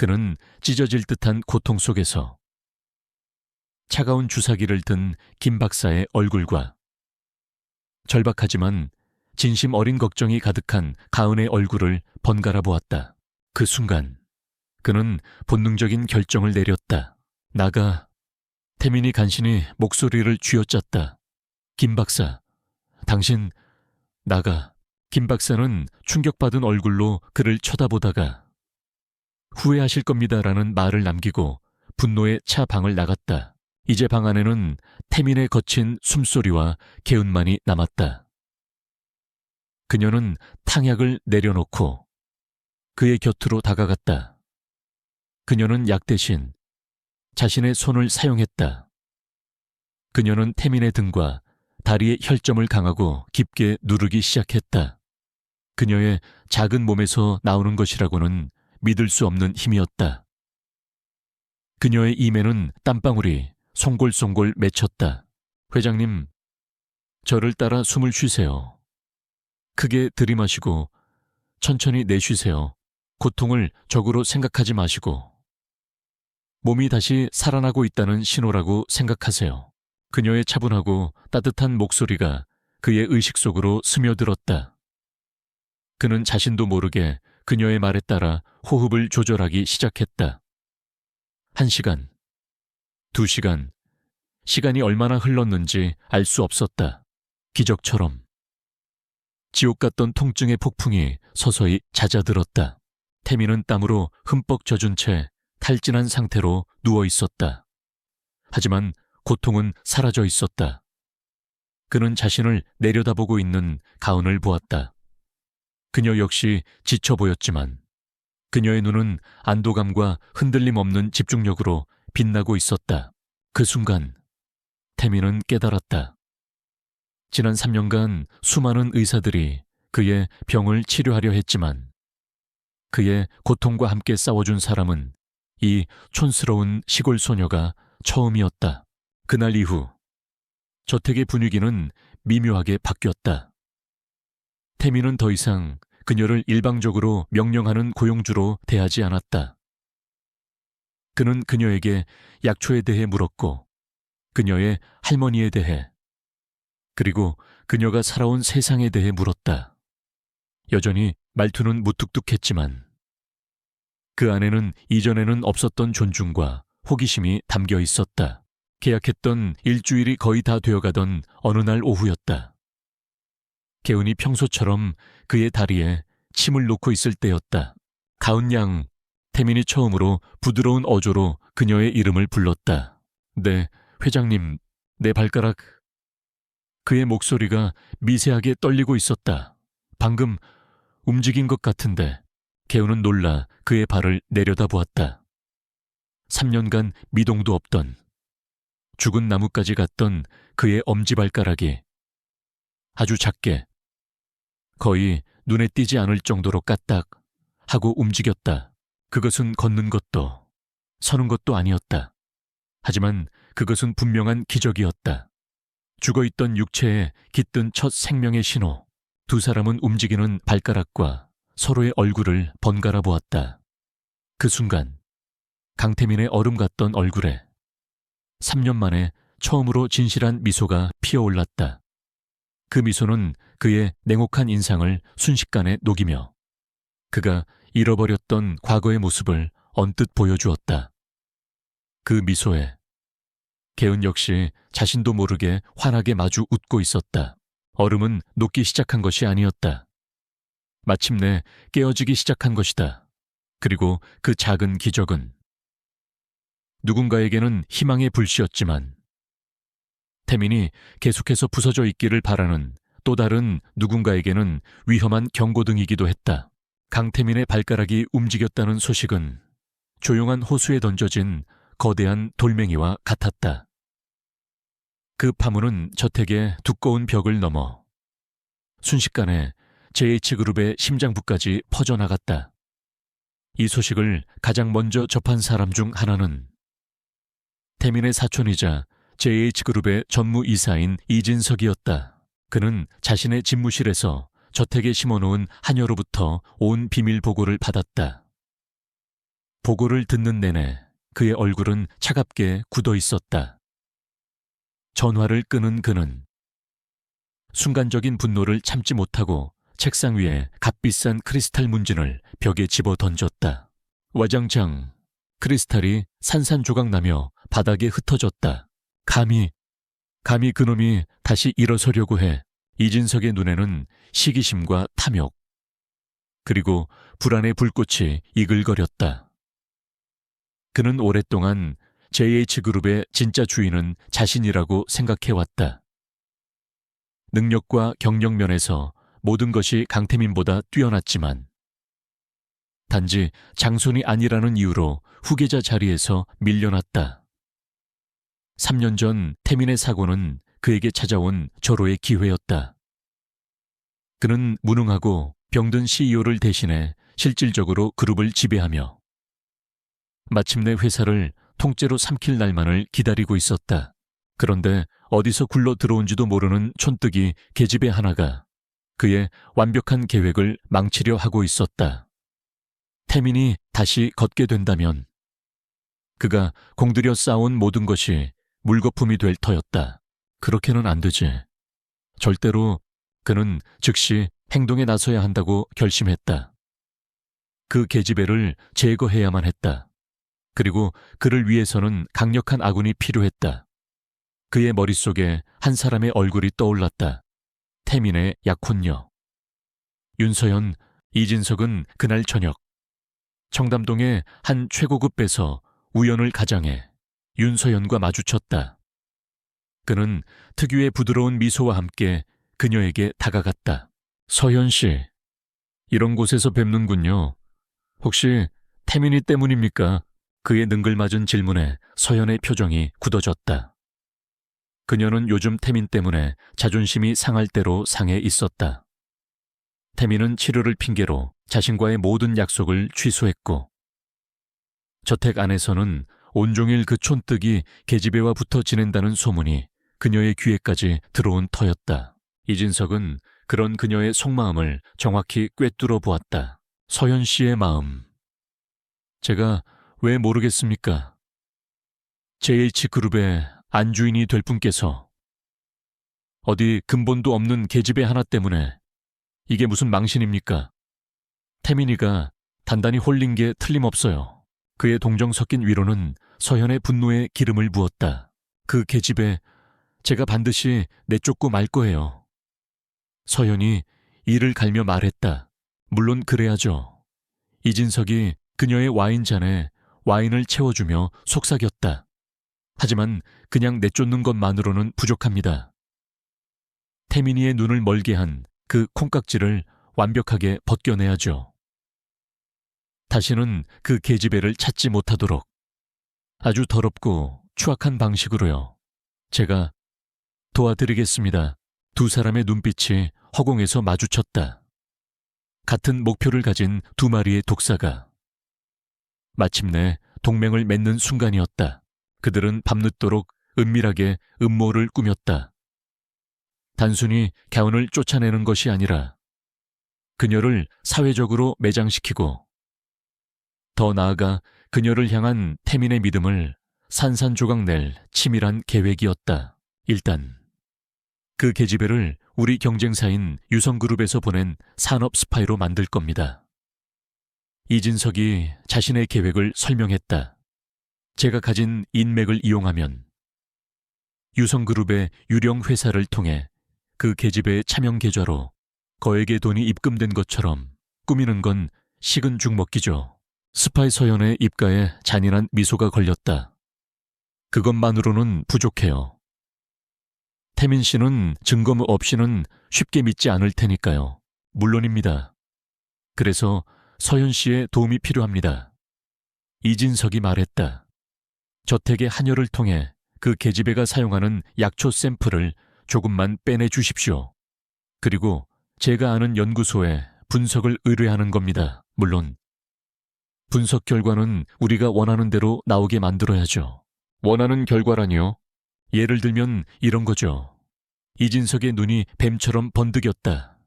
그는 찢어질 듯한 고통 속에서 차가운 주사기를 든 김 박사의 얼굴과 절박하지만 진심 어린 걱정이 가득한 가은의 얼굴을 번갈아 보았다. 그 순간 그는 본능적인 결정을 내렸다. 나가. 태민이 간신히 목소리를 쥐어짰다. 김 박사, 당신 나가. 김 박사는 충격받은 얼굴로 그를 쳐다보다가 후회하실 겁니다라는 말을 남기고 분노의 차 방을 나갔다. 이제 방 안에는 태민의 거친 숨소리와 개운만이 남았다. 그녀는 탕약을 내려놓고 그의 곁으로 다가갔다. 그녀는 약 대신 자신의 손을 사용했다. 그녀는 태민의 등과 다리의 혈점을 강하고 깊게 누르기 시작했다. 그녀의 작은 몸에서 나오는 것이라고는 믿을 수 없는 힘이었다. 그녀의 임에는 땀방울이 송골송골 맺혔다. 회장님, 저를 따라 숨을 쉬세요. 크게 들이마시고 천천히 내쉬세요. 고통을 적으로 생각하지 마시고 몸이 다시 살아나고 있다는 신호라고 생각하세요. 그녀의 차분하고 따뜻한 목소리가 그의 의식 속으로 스며들었다. 그는 자신도 모르게 그녀의 말에 따라 호흡을 조절하기 시작했다. 1시간, 2시간, 시간이 얼마나 흘렀는지 알 수 없었다. 기적처럼. 지옥 같던 통증의 폭풍이 서서히 잦아들었다. 태민은 땀으로 흠뻑 젖은 채 탈진한 상태로 누워 있었다. 하지만 고통은 사라져 있었다. 그는 자신을 내려다보고 있는 가은을 보았다. 그녀 역시 지쳐 보였지만 그녀의 눈은 안도감과 흔들림 없는 집중력으로 빛나고 있었다. 그 순간 태민은 깨달았다. 지난 3년간 수많은 의사들이 그의 병을 치료하려 했지만 그의 고통과 함께 싸워준 사람은 이 촌스러운 시골 소녀가 처음이었다. 그날 이후 저택의 분위기는 미묘하게 바뀌었다. 태민은 더 이상 그녀를 일방적으로 명령하는 고용주로 대하지 않았다. 그는 그녀에게 약초에 대해 물었고 그녀의 할머니에 대해 그리고 그녀가 살아온 세상에 대해 물었다. 여전히 말투는 무뚝뚝했지만 그 안에는 이전에는 없었던 존중과 호기심이 담겨 있었다. 계약했던 일주일이 거의 다 되어가던 어느 날 오후였다. 개운이 평소처럼 그의 다리에 침을 놓고 있을 때였다. 가은 양, 태민이 처음으로 부드러운 어조로 그녀의 이름을 불렀다. 네, 회장님, 내 발가락. 그의 목소리가 미세하게 떨리고 있었다. 방금 움직인 것 같은데. 개운은 놀라 그의 발을 내려다보았다. 3년간 미동도 없던 죽은 나무까지 갔던 그의 엄지발가락이 아주 작게 거의 눈에 띄지 않을 정도로 까딱 하고 움직였다. 그것은 걷는 것도 서는 것도 아니었다. 하지만 그것은 분명한 기적이었다. 죽어있던 육체에 깃든 첫 생명의 신호. 두 사람은 움직이는 발가락과 서로의 얼굴을 번갈아 보았다. 그 순간 강태민의 얼음 같던 얼굴에 3년 만에 처음으로 진실한 미소가 피어올랐다. 그 미소는 그의 냉혹한 인상을 순식간에 녹이며 그가 잃어버렸던 과거의 모습을 언뜻 보여주었다. 그 미소에 개은 역시 자신도 모르게 환하게 마주 웃고 있었다. 얼음은 녹기 시작한 것이 아니었다. 마침내 깨어지기 시작한 것이다. 그리고 그 작은 기적은 누군가에게는 희망의 불씨였지만 태민이 계속해서 부서져 있기를 바라는 또 다른 누군가에게는 위험한 경고등이기도 했다. 강태민의 발가락이 움직였다는 소식은 조용한 호수에 던져진 거대한 돌멩이와 같았다. 그 파문은 저택의 두꺼운 벽을 넘어 순식간에 JH그룹의 심장부까지 퍼져나갔다. 이 소식을 가장 먼저 접한 사람 중 하나는 태민의 사촌이자 JH그룹의 전무이사인 이진석이었다. 그는 자신의 집무실에서 저택에 심어놓은 하녀로부터 온 비밀 보고를 받았다. 보고를 듣는 내내 그의 얼굴은 차갑게 굳어 있었다. 전화를 끊은 그는 순간적인 분노를 참지 못하고 책상 위에 값비싼 크리스탈 문진을 벽에 집어 던졌다. 와장창 크리스탈이 산산조각나며 바닥에 흩어졌다. 감히 그놈이 다시 일어서려고 해. 이진석의 눈에는 시기심과 탐욕 그리고 불안의 불꽃이 이글거렸다. 그는 오랫동안 JH그룹의 진짜 주인은 자신이라고 생각해왔다. 능력과 경력 면에서 모든 것이 강태민보다 뛰어났지만 단지 장손이 아니라는 이유로 후계자 자리에서 밀려났다. 3년 전 태민의 사고는 그에게 찾아온 절호의 기회였다. 그는 무능하고 병든 CEO를 대신해 실질적으로 그룹을 지배하며 마침내 회사를 통째로 삼킬 날만을 기다리고 있었다. 그런데 어디서 굴러 들어온지도 모르는 촌뜨기 계집애 하나가 그의 완벽한 계획을 망치려 하고 있었다. 태민이 다시 걷게 된다면 그가 공들여 쌓아온 모든 것이 물거품이 될 터였다. 그렇게는 안 되지. 절대로. 그는 즉시 행동에 나서야 한다고 결심했다. 그 계집애를 제거해야만 했다. 그리고 그를 위해서는 강력한 아군이 필요했다. 그의 머릿속에 한 사람의 얼굴이 떠올랐다. 태민의 약혼녀. 윤서연, 이진석은 그날 저녁 청담동의 한 최고급 배서 우연을 가장해 윤서연과 마주쳤다. 그는 특유의 부드러운 미소와 함께 그녀에게 다가갔다. 서연 씨, 이런 곳에서 뵙는군요. 혹시 태민이 때문입니까? 그의 능글맞은 질문에 서연의 표정이 굳어졌다. 그녀는 요즘 태민 때문에 자존심이 상할 대로 상해 있었다. 태민은 치료를 핑계로 자신과의 모든 약속을 취소했고 저택 안에서는 온종일 그 촌뜨기 계집애와 붙어 지낸다는 소문이 그녀의 귀에까지 들어온 터였다. 이진석은 그런 그녀의 속마음을 정확히 꿰뚫어 보았다. 서연 씨의 마음. 제가 왜 모르겠습니까? JH그룹의 안주인이 될 분께서 어디 근본도 없는 계집애 하나 때문에 이게 무슨 망신입니까? 태민이가 단단히 홀린 게 틀림없어요. 그의 동정 섞인 위로는 서연의 분노에 기름을 부었다. 그 계집애 제가 반드시 내쫓고 말 거예요. 서연이 이를 갈며 말했다. 물론 그래야죠. 이진석이 그녀의 와인잔에 와인을 채워주며 속삭였다. 하지만 그냥 내쫓는 것만으로는 부족합니다. 태민이의 눈을 멀게 한 그 콩깍지를 완벽하게 벗겨내야죠. 다시는 그 계집애를 찾지 못하도록 아주 더럽고 추악한 방식으로요. 제가 도와드리겠습니다. 두 사람의 눈빛이 허공에서 마주쳤다. 같은 목표를 가진 두 마리의 독사가 마침내 동맹을 맺는 순간이었다. 그들은 밤늦도록 은밀하게 음모를 꾸몄다. 단순히 갸운을 쫓아내는 것이 아니라 그녀를 사회적으로 매장시키고 더 나아가 그녀를 향한 태민의 믿음을 산산조각 낼 치밀한 계획이었다. 일단 그 계집애를 우리 경쟁사인 유성그룹에서 보낸 산업 스파이로 만들 겁니다. 이진석이 자신의 계획을 설명했다. 제가 가진 인맥을 이용하면 유성그룹의 유령 회사를 통해 그 계집애의 차명 계좌로 거액의 돈이 입금된 것처럼 꾸미는 건 식은 죽 먹기죠. 스파이 서연의 입가에 잔인한 미소가 걸렸다. 그것만으로는 부족해요. 태민 씨는 증거 없이는 쉽게 믿지 않을 테니까요. 물론입니다. 그래서 서연 씨의 도움이 필요합니다. 이진석이 말했다. 저택의 한여를 통해 그 계집애가 사용하는 약초 샘플을 조금만 빼내 주십시오. 그리고 제가 아는 연구소에 분석을 의뢰하는 겁니다. 물론 분석 결과는 우리가 원하는 대로 나오게 만들어야죠. 원하는 결과라니요? 예를 들면 이런 거죠. 이진석의 눈이 뱀처럼 번득였다.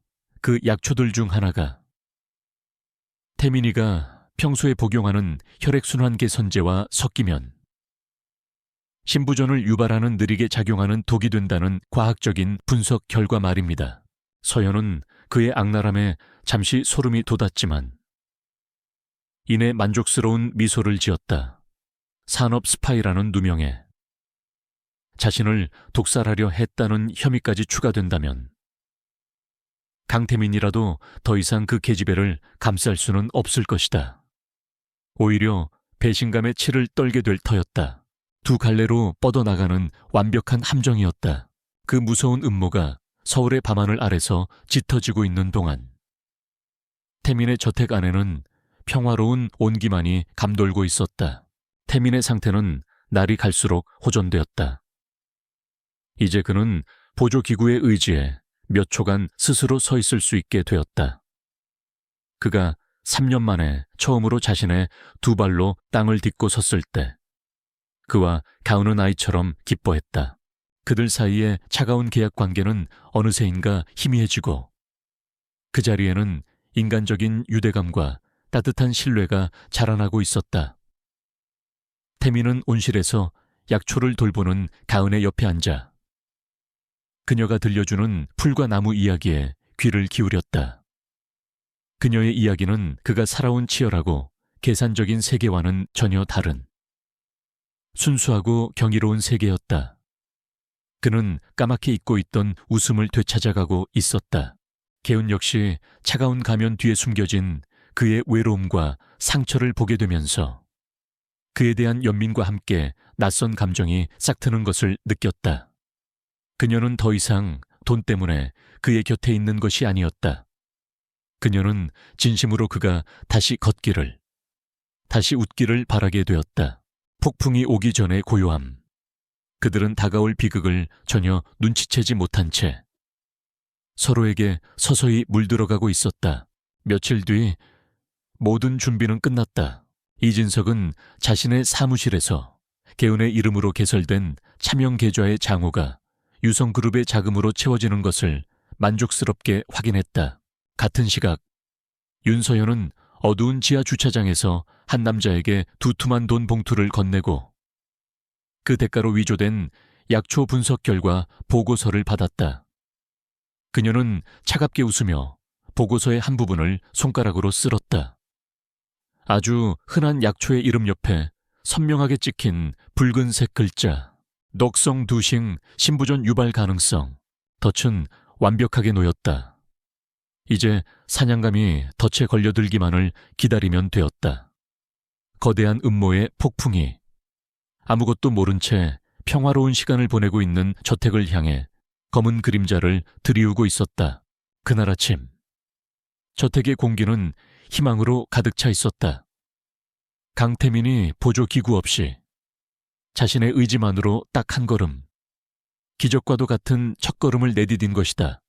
그 약초들 중 하나가 태민이가 평소에 복용하는 혈액순환 개선제와 섞이면 신부전을 유발하는 느리게 작용하는 독이 된다는 과학적인 분석 결과 말입니다. 서연은 그의 악랄함에 잠시 소름이 돋았지만 이내 만족스러운 미소를 지었다. 산업 스파이라는 누명에 자신을 독살하려 했다는 혐의까지 추가된다면 강태민이라도 더 이상 그 계집애를 감쌀 수는 없을 것이다. 오히려 배신감에 치를 떨게 될 터였다. 두 갈래로 뻗어나가는 완벽한 함정이었다. 그 무서운 음모가 서울의 밤하늘 아래서 짙어지고 있는 동안 태민의 저택 안에는 평화로운 온기만이 감돌고 있었다. 태민의 상태는 날이 갈수록 호전되었다. 이제 그는 보조기구의 의지에 몇 초간 스스로 서 있을 수 있게 되었다. 그가 3년 만에 처음으로 자신의 두 발로 땅을 딛고 섰을 때 그와 가우는 아이처럼 기뻐했다. 그들 사이의 차가운 계약 관계는 어느새인가 희미해지고 그 자리에는 인간적인 유대감과 따뜻한 신뢰가 자라나고 있었다. 태민은 온실에서 약초를 돌보는 가은의 옆에 앉아 그녀가 들려주는 풀과 나무 이야기에 귀를 기울였다. 그녀의 이야기는 그가 살아온 치열하고 계산적인 세계와는 전혀 다른 순수하고 경이로운 세계였다. 그는 까맣게 잊고 있던 웃음을 되찾아가고 있었다. 개운 역시 차가운 가면 뒤에 숨겨진 그의 외로움과 상처를 보게 되면서 그에 대한 연민과 함께 낯선 감정이 싹트는 것을 느꼈다. 그녀는 더 이상 돈 때문에 그의 곁에 있는 것이 아니었다. 그녀는 진심으로 그가 다시 걷기를, 다시 웃기를 바라게 되었다. 폭풍이 오기 전의 고요함. 그들은 다가올 비극을 전혀 눈치채지 못한 채 서로에게 서서히 물들어가고 있었다. 며칠 뒤 모든 준비는 끝났다. 이진석은 자신의 사무실에서 개운의 이름으로 개설된 차명계좌의 장부가 유성그룹의 자금으로 채워지는 것을 만족스럽게 확인했다. 같은 시각 윤서연은 어두운 지하 주차장에서 한 남자에게 두툼한 돈 봉투를 건네고 그 대가로 위조된 약초 분석 결과 보고서를 받았다. 그녀는 차갑게 웃으며 보고서의 한 부분을 손가락으로 쓸었다. 아주 흔한 약초의 이름 옆에 선명하게 찍힌 붉은색 글자, 녹성 두싱 신부전 유발 가능성. 덫은 완벽하게 놓였다. 이제 사냥감이 덫에 걸려들기만을 기다리면 되었다. 거대한 음모의 폭풍이 아무것도 모른 채 평화로운 시간을 보내고 있는 저택을 향해 검은 그림자를 들이우고 있었다. 그날 아침 저택의 공기는 희망으로 가득 차 있었다. 강태민이 보조기구 없이 자신의 의지만으로 딱 한 걸음, 기적과도 같은 첫걸음을 내디딘 것이다.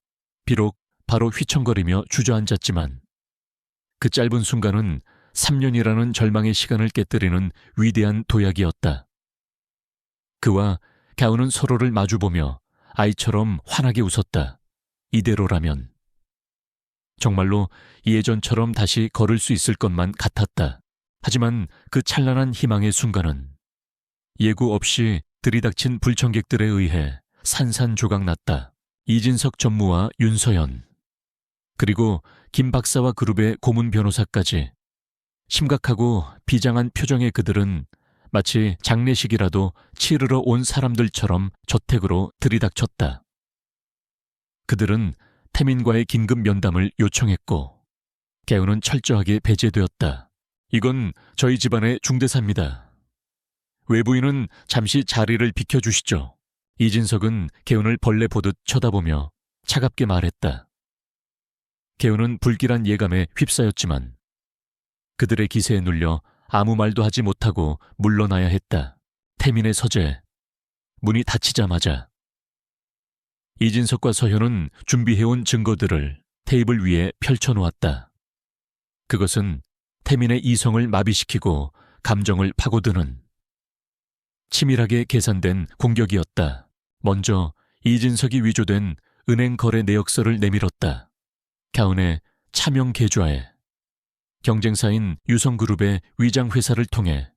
비록 바로 휘청거리며 주저앉았지만 그 짧은 순간은 3년이라는 절망의 시간을 깨뜨리는 위대한 도약이었다. 그와 가은은 서로를 마주보며 아이처럼 환하게 웃었다. 이대로라면 정말로 예전처럼 다시 걸을 수 있을 것만 같았다. 하지만 그 찬란한 희망의 순간은 예고 없이 들이닥친 불청객들에 의해 산산조각났다. 이진석 전무와 윤서연, 그리고 김 박사와 그룹의 고문 변호사까지 심각하고 비장한 표정의 그들은 마치 장례식이라도 치르러 온 사람들처럼 저택으로 들이닥쳤다. 그들은 태민과의 긴급 면담을 요청했고 개운은 철저하게 배제되었다. 이건 저희 집안의 중대사입니다. 외부인은 잠시 자리를 비켜주시죠. 이진석은 개운을 벌레 보듯 쳐다보며 차갑게 말했다. 개운은 불길한 예감에 휩싸였지만 그들의 기세에 눌려 아무 말도 하지 못하고 물러나야 했다. 태민의 서재, 문이 닫히자마자 이진석과 서현은 준비해온 증거들을 테이블 위에 펼쳐놓았다. 그것은 태민의 이성을 마비시키고 감정을 파고드는 치밀하게 계산된 공격이었다. 먼저 이진석이 위조된 은행 거래 내역서를 내밀었다. 가은의 차명 계좌에 경쟁사인 유성그룹의 위장회사를 통해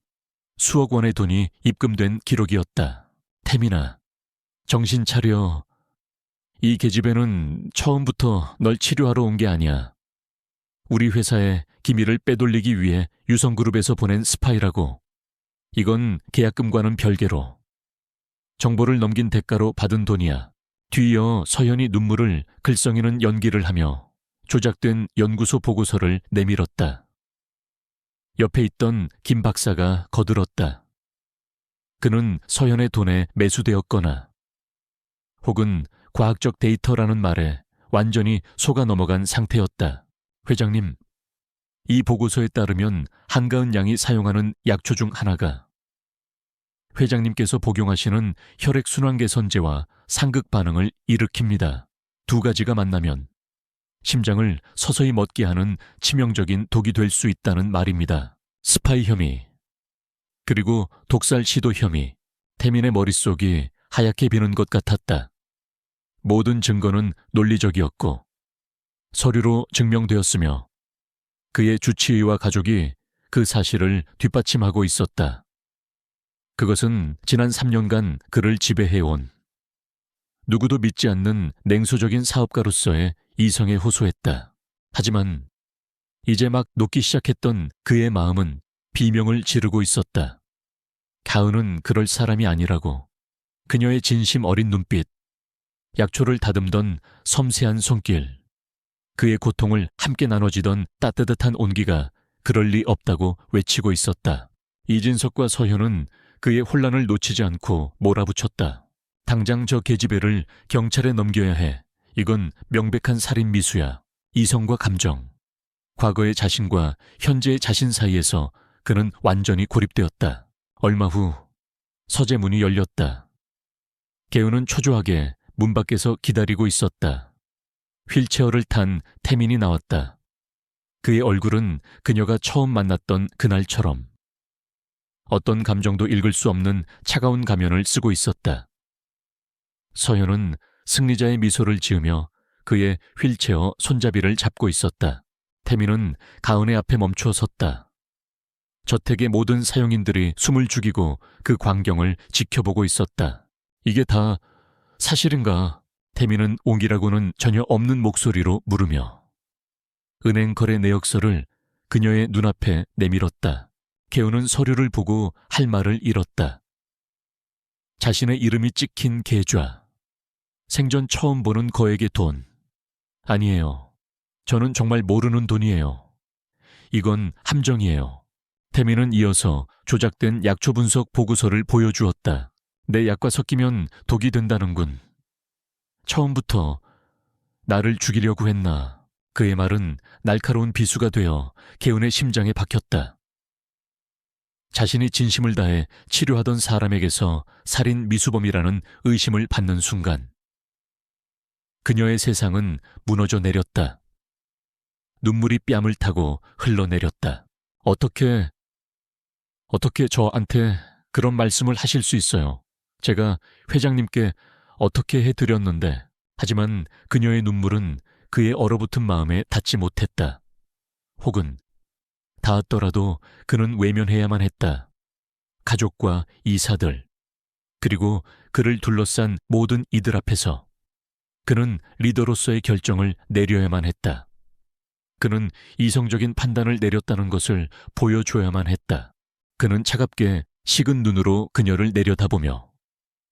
수억 원의 돈이 입금된 기록이었다. 태민아, 정신 차려. 이 계집애는 처음부터 널 치료하러 온 게 아니야. 우리 회사의 기밀을 빼돌리기 위해 유성그룹에서 보낸 스파이라고. 이건 계약금과는 별개로 정보를 넘긴 대가로 받은 돈이야. 뒤이어 서현이 눈물을 글썽이는 연기를 하며 조작된 연구소 보고서를 내밀었다. 옆에 있던 김 박사가 거들었다. 그는 서현의 돈에 매수되었거나 혹은 과학적 데이터라는 말에 완전히 속아 넘어간 상태였다. 회장님, 이 보고서에 따르면 한가은 양이 사용하는 약초 중 하나가 회장님께서 복용하시는 혈액순환 개선제와 상극 반응을 일으킵니다. 두 가지가 만나면 심장을 서서히 멎게 하는 치명적인 독이 될 수 있다는 말입니다. 스파이 혐의, 그리고 독살 시도 혐의. 태민의 머릿속이 하얗게 비는 것 같았다. 모든 증거는 논리적이었고 서류로 증명되었으며 그의 주치의와 가족이 그 사실을 뒷받침하고 있었다. 그것은 지난 3년간 그를 지배해온 누구도 믿지 않는 냉소적인 사업가로서의 이성에 호소했다. 하지만 이제 막 녹기 시작했던 그의 마음은 비명을 지르고 있었다. 가은은 그럴 사람이 아니라고. 그녀의 진심 어린 눈빛, 약초를 다듬던 섬세한 손길, 그의 고통을 함께 나눠지던 따뜻한 온기가 그럴 리 없다고 외치고 있었다. 이진석과 서현은 그의 혼란을 놓치지 않고 몰아붙였다. 당장 저 계집애를 경찰에 넘겨야 해. 이건 명백한 살인 미수야. 이성과 감정, 과거의 자신과 현재의 자신 사이에서 그는 완전히 고립되었다. 얼마 후 서재 문이 열렸다. 개우는 초조하게 문 밖에서 기다리고 있었다. 휠체어를 탄 태민이 나왔다. 그의 얼굴은 그녀가 처음 만났던 그날처럼 어떤 감정도 읽을 수 없는 차가운 가면을 쓰고 있었다. 서현은 승리자의 미소를 지으며 그의 휠체어 손잡이를 잡고 있었다. 태민은 가은의 앞에 멈추어 섰다. 저택의 모든 사용인들이 숨을 죽이고 그 광경을 지켜보고 있었다. 이게 다 사실인가? 태민은 옹기라고는 전혀 없는 목소리로 물으며 은행 거래 내역서를 그녀의 눈앞에 내밀었다. 개우는 서류를 보고 할 말을 잃었다. 자신의 이름이 찍힌 계좌. 생전 처음 보는 거액의 돈. 아니에요. 저는 정말 모르는 돈이에요. 이건 함정이에요. 태민은 이어서 조작된 약초 분석 보고서를 보여주었다. 내 약과 섞이면 독이 된다는군. 처음부터 나를 죽이려고 했나. 그의 말은 날카로운 비수가 되어 개운의 심장에 박혔다. 자신이 진심을 다해 치료하던 사람에게서 살인 미수범이라는 의심을 받는 순간 그녀의 세상은 무너져 내렸다. 눈물이 뺨을 타고 흘러내렸다. 어떻게 저한테 그런 말씀을 하실 수 있어요? 제가 회장님께 어떻게 해드렸는데. 하지만 그녀의 눈물은 그의 얼어붙은 마음에 닿지 못했다. 혹은 닿았더라도 그는 외면해야만 했다. 가족과 이사들, 그리고 그를 둘러싼 모든 이들 앞에서 그는 리더로서의 결정을 내려야만 했다. 그는 이성적인 판단을 내렸다는 것을 보여줘야만 했다. 그는 차갑게 식은 눈으로 그녀를 내려다보며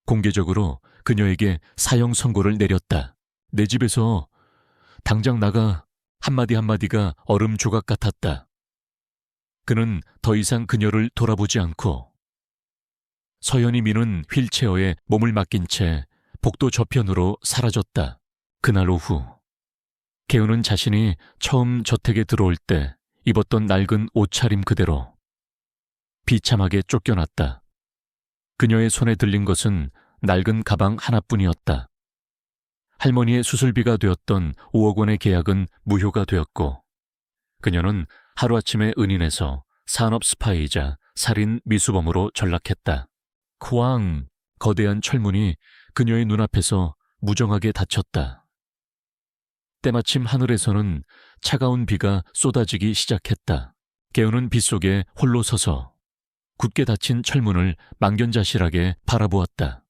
공개적으로 그녀에게 사형 선고를 내렸다. 내 집에서 당장 나가. 한마디 한마디가 얼음 조각 같았다. 그는 더 이상 그녀를 돌아보지 않고 서연이 미는 휠체어에 몸을 맡긴 채 복도 저편으로 사라졌다. 그날 오후 개우는 자신이 처음 저택에 들어올 때 입었던 낡은 옷차림 그대로 비참하게 쫓겨났다. 그녀의 손에 들린 것은 낡은 가방 하나뿐이었다. 할머니의 수술비가 되었던 5억 원의 계약은 무효가 되었고 그녀는 하루아침에 은인에서 산업 스파이이자 살인 미수범으로 전락했다. 코앙! 거대한 철문이 그녀의 눈앞에서 무정하게 닫혔다. 때마침 하늘에서는 차가운 비가 쏟아지기 시작했다. 개우는 빗속에 홀로 서서 굳게 닫힌 철문을 망견자실하게 바라보았다.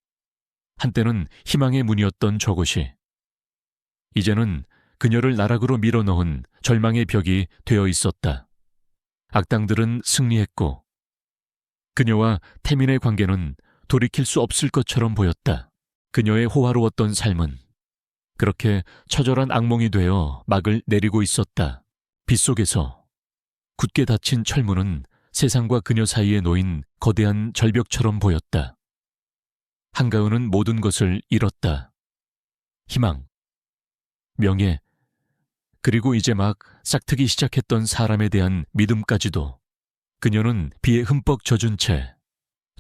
한때는 희망의 문이었던 저곳이 이제는 그녀를 나락으로 밀어넣은 절망의 벽이 되어 있었다. 악당들은 승리했고 그녀와 태민의 관계는 돌이킬 수 없을 것처럼 보였다. 그녀의 호화로웠던 삶은 그렇게 처절한 악몽이 되어 막을 내리고 있었다. 빗속에서 굳게 닫힌 철문은 세상과 그녀 사이에 놓인 거대한 절벽처럼 보였다. 한가은은 모든 것을 잃었다. 희망, 명예, 그리고 이제 막 싹트기 시작했던 사람에 대한 믿음까지도. 그녀는 비에 흠뻑 젖은 채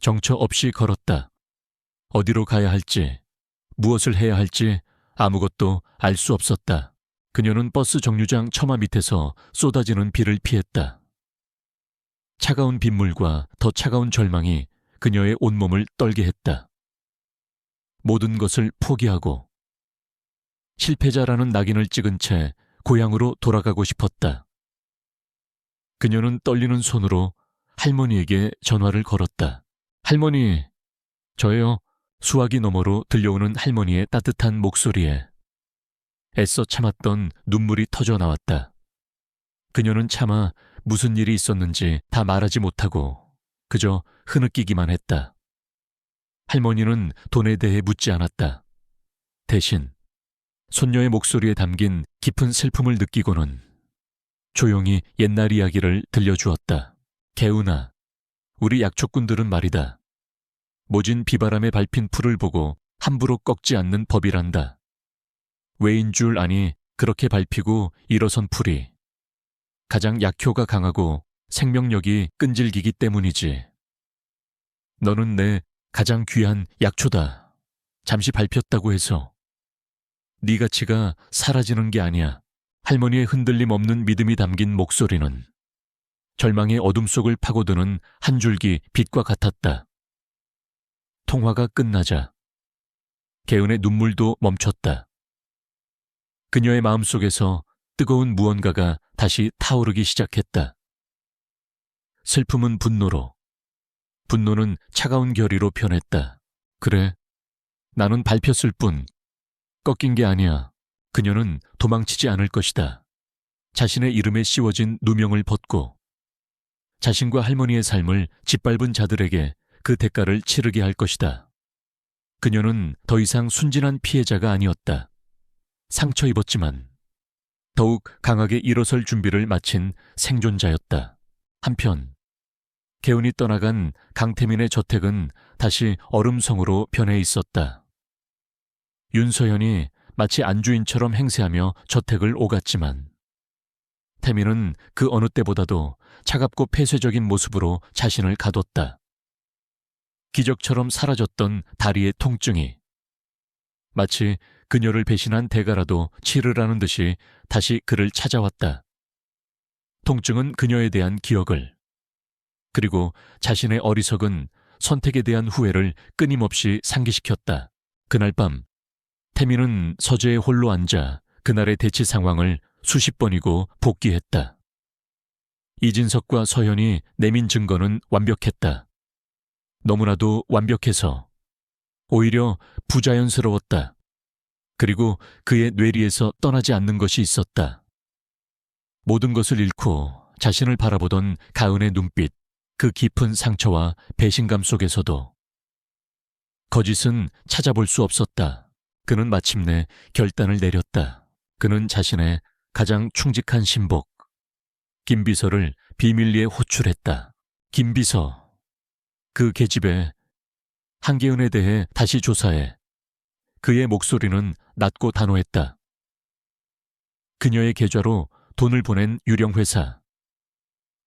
정처 없이 걸었다. 어디로 가야 할지, 무엇을 해야 할지 아무것도 알 수 없었다. 그녀는 버스 정류장 처마 밑에서 쏟아지는 비를 피했다. 차가운 빗물과 더 차가운 절망이 그녀의 온몸을 떨게 했다. 모든 것을 포기하고 실패자라는 낙인을 찍은 채 고향으로 돌아가고 싶었다. 그녀는 떨리는 손으로 할머니에게 전화를 걸었다. 할머니, 저예요. 수화기 너머로 들려오는 할머니의 따뜻한 목소리에 애써 참았던 눈물이 터져 나왔다. 그녀는 차마 무슨 일이 있었는지 다 말하지 못하고 그저 흐느끼기만 했다. 할머니는 돈에 대해 묻지 않았다. 대신 손녀의 목소리에 담긴 깊은 슬픔을 느끼고는 조용히 옛날 이야기를 들려주었다. 개운아, 우리 약초꾼들은 말이다. 모진 비바람에 밟힌 풀을 보고 함부로 꺾지 않는 법이란다. 왜인 줄 아니 그렇게 밟히고 일어선 풀이 가장 약효가 강하고 생명력이 끈질기기 때문이지. 너는 내 가장 귀한 약초다. 잠시 밟혔다고 해서 네 가치가 사라지는 게 아니야. 할머니의 흔들림 없는 믿음이 담긴 목소리는 절망의 어둠 속을 파고드는 한 줄기 빛과 같았다. 통화가 끝나자 개은의 눈물도 멈췄다. 그녀의 마음속에서 뜨거운 무언가가 다시 타오르기 시작했다. 슬픔은 분노로, 분노는 차가운 결의로 변했다. 그래, 나는 밟혔을 뿐 꺾인 게 아니야. 그녀는 도망치지 않을 것이다. 자신의 이름에 씌워진 누명을 벗고 자신과 할머니의 삶을 짓밟은 자들에게 그 대가를 치르게 할 것이다. 그녀는 더 이상 순진한 피해자가 아니었다. 상처 입었지만 더욱 강하게 일어설 준비를 마친 생존자였다. 한편 개운이 떠나간 강태민의 저택은 다시 얼음성으로 변해 있었다. 윤서연이 마치 안주인처럼 행세하며 저택을 오갔지만 태민은 그 어느 때보다도 차갑고 폐쇄적인 모습으로 자신을 가뒀다. 기적처럼 사라졌던 다리의 통증이 마치 그녀를 배신한 대가라도 치르라는 듯이 다시 그를 찾아왔다. 통증은 그녀에 대한 기억을, 그리고 자신의 어리석은 선택에 대한 후회를 끊임없이 상기시켰다. 그날 밤 태민은 서재에 홀로 앉아 그날의 대치 상황을 수십 번이고 복기했다. 이진석과 서현이 내민 증거는 완벽했다. 너무나도 완벽해서 오히려 부자연스러웠다. 그리고 그의 뇌리에서 떠나지 않는 것이 있었다. 모든 것을 잃고 자신을 바라보던 가은의 눈빛, 그 깊은 상처와 배신감 속에서도 거짓은 찾아볼 수 없었다. 그는 마침내 결단을 내렸다. 그는 자신의 가장 충직한 신복, 김비서를 비밀리에 호출했다. 김비서, 그 계집애 한계은에 대해 다시 조사해. 그의 목소리는 낮고 단호했다. 그녀의 계좌로 돈을 보낸 유령회사,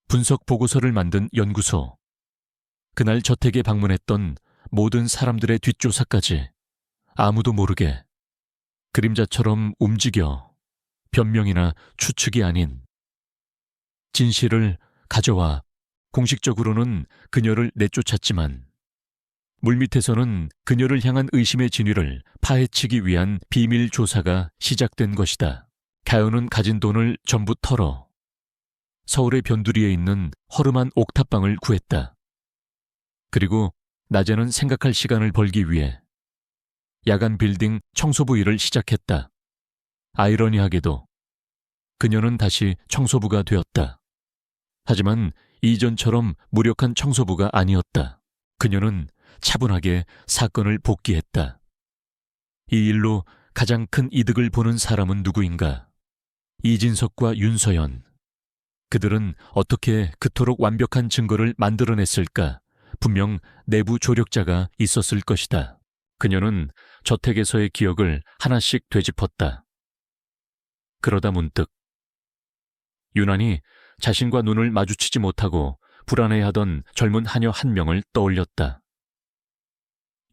분석 보고서를 만든 연구소, 그날 저택에 방문했던 모든 사람들의 뒷조사까지 아무도 모르게 그림자처럼 움직여 변명이나 추측이 아닌 진실을 가져와. 공식적으로는 그녀를 내쫓았지만 물밑에서는 그녀를 향한 의심의 진위를 파헤치기 위한 비밀 조사가 시작된 것이다. 가은은 가진 돈을 전부 털어 서울의 변두리에 있는 허름한 옥탑방을 구했다. 그리고 낮에는 생각할 시간을 벌기 위해 야간 빌딩 청소부 일을 시작했다. 아이러니하게도 그녀는 다시 청소부가 되었다. 하지만 이전처럼 무력한 청소부가 아니었다. 그녀는 차분하게 사건을 복기했다. 이 일로 가장 큰 이득을 보는 사람은 누구인가? 이진석과 윤서연. 그들은 어떻게 그토록 완벽한 증거를 만들어냈을까? 분명 내부 조력자가 있었을 것이다. 그녀는 저택에서의 기억을 하나씩 되짚었다. 그러다 문득 유난히 자신과 눈을 마주치지 못하고 불안해하던 젊은 하녀 한 명을 떠올렸다.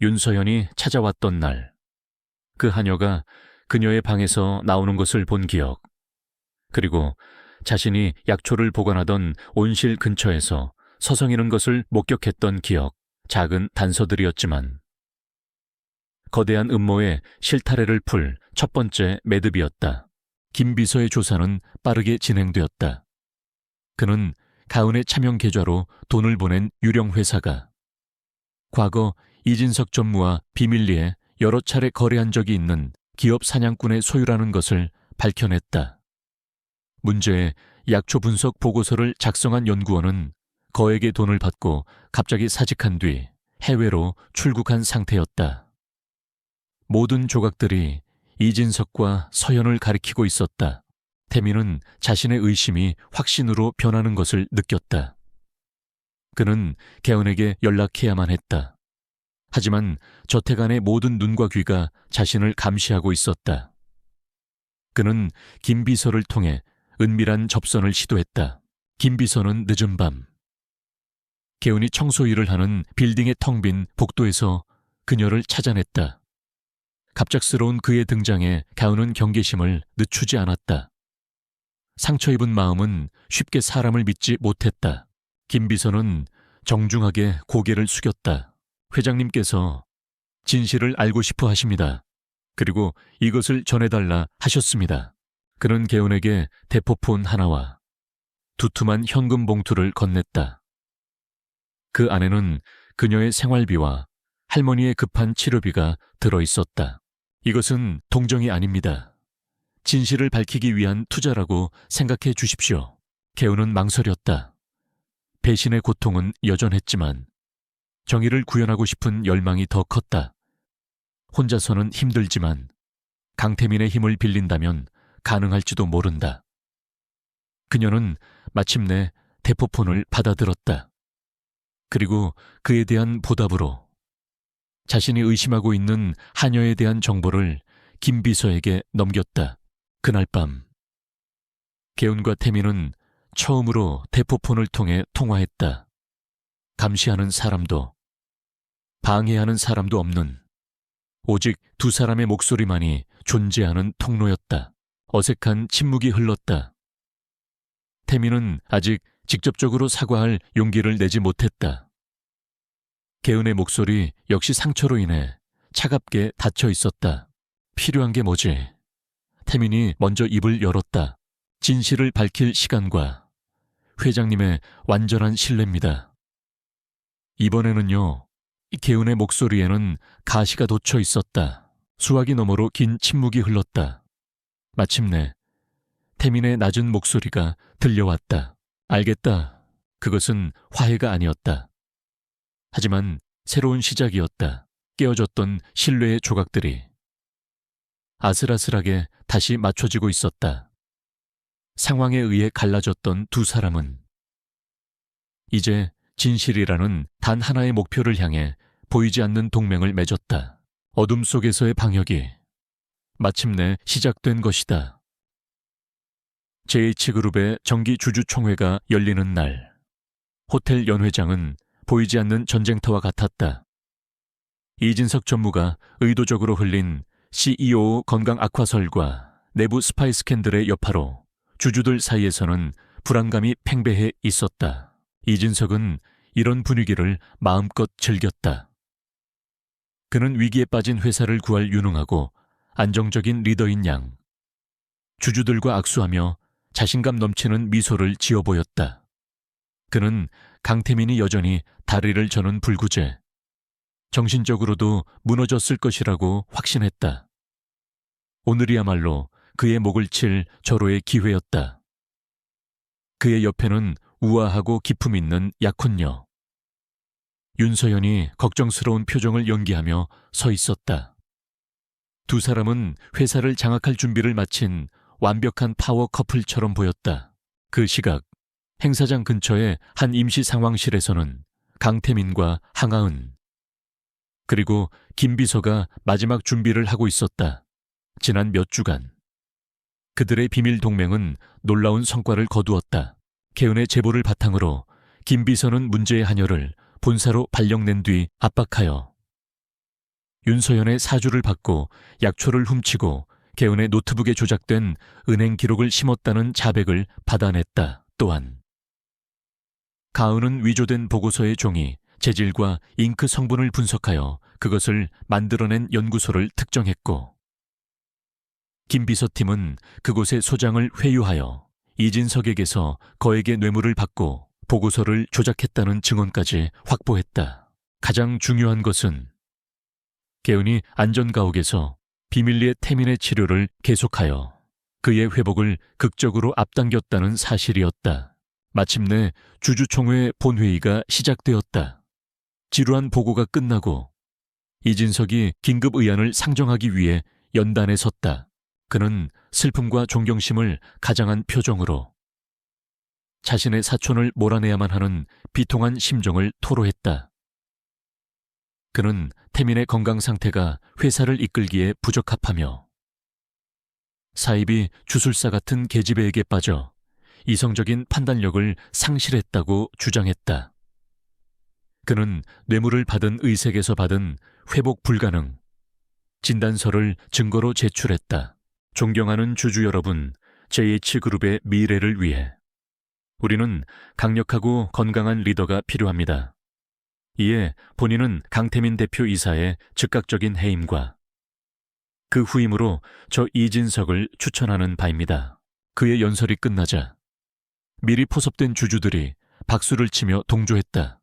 윤서연이 찾아왔던 날, 그 하녀가 그녀의 방에서 나오는 것을 본 기억, 그리고 자신이 약초를 보관하던 온실 근처에서 서성이는 것을 목격했던 기억, 작은 단서들이었지만 거대한 음모의 실타래를 풀 첫 번째 매듭이었다. 김 비서의 조사는 빠르게 진행되었다. 그는 가은의 차명 계좌로 돈을 보낸 유령 회사가 과거 이진석 전무와 비밀리에 여러 차례 거래한 적이 있는 기업 사냥꾼의 소유라는 것을 밝혀냈다. 문제의 약초 분석 보고서를 작성한 연구원은 거액의 돈을 받고 갑자기 사직한 뒤 해외로 출국한 상태였다. 모든 조각들이 이진석과 서현을 가리키고 있었다. 태민은 자신의 의심이 확신으로 변하는 것을 느꼈다. 그는 개헌에게 연락해야만 했다. 하지만 저택 안의 모든 눈과 귀가 자신을 감시하고 있었다. 그는 김 비서를 통해 은밀한 접선을 시도했다. 김 비서는 늦은 밤 개운이 청소 일을 하는 빌딩의 텅 빈 복도에서 그녀를 찾아냈다. 갑작스러운 그의 등장에 가은은 경계심을 늦추지 않았다. 상처 입은 마음은 쉽게 사람을 믿지 못했다. 김 비서는 정중하게 고개를 숙였다. 회장님께서 진실을 알고 싶어 하십니다. 그리고 이것을 전해달라 하셨습니다. 그는 개운에게 대포폰 하나와 두툼한 현금 봉투를 건넸다. 그 안에는 그녀의 생활비와 할머니의 급한 치료비가 들어있었다. 이것은 동정이 아닙니다. 진실을 밝히기 위한 투자라고 생각해 주십시오. 개운은 망설였다. 배신의 고통은 여전했지만 정의를 구현하고 싶은 열망이 더 컸다. 혼자서는 힘들지만 강태민의 힘을 빌린다면 가능할지도 모른다. 그녀는 마침내 대포폰을 받아들었다. 그리고 그에 대한 보답으로 자신이 의심하고 있는 하녀에 대한 정보를 김 비서에게 넘겼다. 그날 밤 개운과 태민은 처음으로 대포폰을 통해 통화했다. 감시하는 사람도 방해하는 사람도 없는 오직 두 사람의 목소리만이 존재하는 통로였다. 어색한 침묵이 흘렀다. 태민은 아직 직접적으로 사과할 용기를 내지 못했다. 개은의 목소리 역시 상처로 인해 차갑게 닫혀 있었다. 필요한 게 뭐지? 태민이 먼저 입을 열었다. 진실을 밝힐 시간과 회장님의 완전한 신뢰입니다. 이번에는요. 개은의 목소리에는 가시가 돋쳐 있었다. 수화기 너머로 긴 침묵이 흘렀다. 마침내 태민의 낮은 목소리가 들려왔다. 알겠다. 그것은 화해가 아니었다. 하지만 새로운 시작이었다. 깨어졌던 신뢰의 조각들이 아슬아슬하게 다시 맞춰지고 있었다. 상황에 의해 갈라졌던 두 사람은 이제 진실이라는 단 하나의 목표를 향해 보이지 않는 동맹을 맺었다. 어둠 속에서의 방역이 마침내 시작된 것이다. JH그룹의 정기 주주총회가 열리는 날, 호텔 연회장은 보이지 않는 전쟁터와 같았다. 이진석 전무가 의도적으로 흘린 CEO 건강 악화설과 내부 스파이 스캔들의 여파로 주주들 사이에서는 불안감이 팽배해 있었다. 이진석은 이런 분위기를 마음껏 즐겼다. 그는 위기에 빠진 회사를 구할 유능하고 안정적인 리더인 양, 주주들과 악수하며 자신감 넘치는 미소를 지어 보였다. 그는 강태민이 여전히 다리를 저는 불구제, 정신적으로도 무너졌을 것이라고 확신했다. 오늘이야말로 그의 목을 칠 절호의 기회였다. 그의 옆에는 우아하고 기품 있는 약혼녀 윤서연이 걱정스러운 표정을 연기하며 서 있었다. 두 사람은 회사를 장악할 준비를 마친 완벽한 파워 커플처럼 보였다. 그 시각 행사장 근처의 한 임시 상황실에서는 강태민과 항아은 그리고 김 비서가 마지막 준비를 하고 있었다. 지난 몇 주간 그들의 비밀 동맹은 놀라운 성과를 거두었다. 개은의 제보를 바탕으로 김 비서는 문제의 하녀를 본사로 발령낸 뒤 압박하여 윤서연의 사주를 받고 약초를 훔치고 개은의 노트북에 조작된 은행 기록을 심었다는 자백을 받아냈다. 또한 가은은 위조된 보고서의 종이 재질과 잉크 성분을 분석하여 그것을 만들어낸 연구소를 특정했고 김비서팀은 그곳의 소장을 회유하여 이진석에게서 거액의 뇌물을 받고 보고서를 조작했다는 증언까지 확보했다. 가장 중요한 것은 개은이 안전가옥에서 비밀리에 태민의 치료를 계속하여 그의 회복을 극적으로 앞당겼다는 사실이었다. 마침내 주주총회 본회의가 시작되었다. 지루한 보고가 끝나고 이진석이 긴급의안을 상정하기 위해 연단에 섰다. 그는 슬픔과 존경심을 가장한 표정으로 자신의 사촌을 몰아내야만 하는 비통한 심정을 토로했다. 그는 태민의 건강 상태가 회사를 이끌기에 부적합하며 사입이 주술사 같은 계집애에게 빠져 이성적인 판단력을 상실했다고 주장했다. 그는 뇌물을 받은 의색에서 받은 회복 불가능 진단서를 증거로 제출했다. 존경하는 주주 여러분, JH그룹의 미래를 위해 우리는 강력하고 건강한 리더가 필요합니다. 이에 본인은 강태민 대표이사의 즉각적인 해임과 그 후임으로 저 이진석을 추천하는 바입니다. 그의 연설이 끝나자 미리 포섭된 주주들이 박수를 치며 동조했다.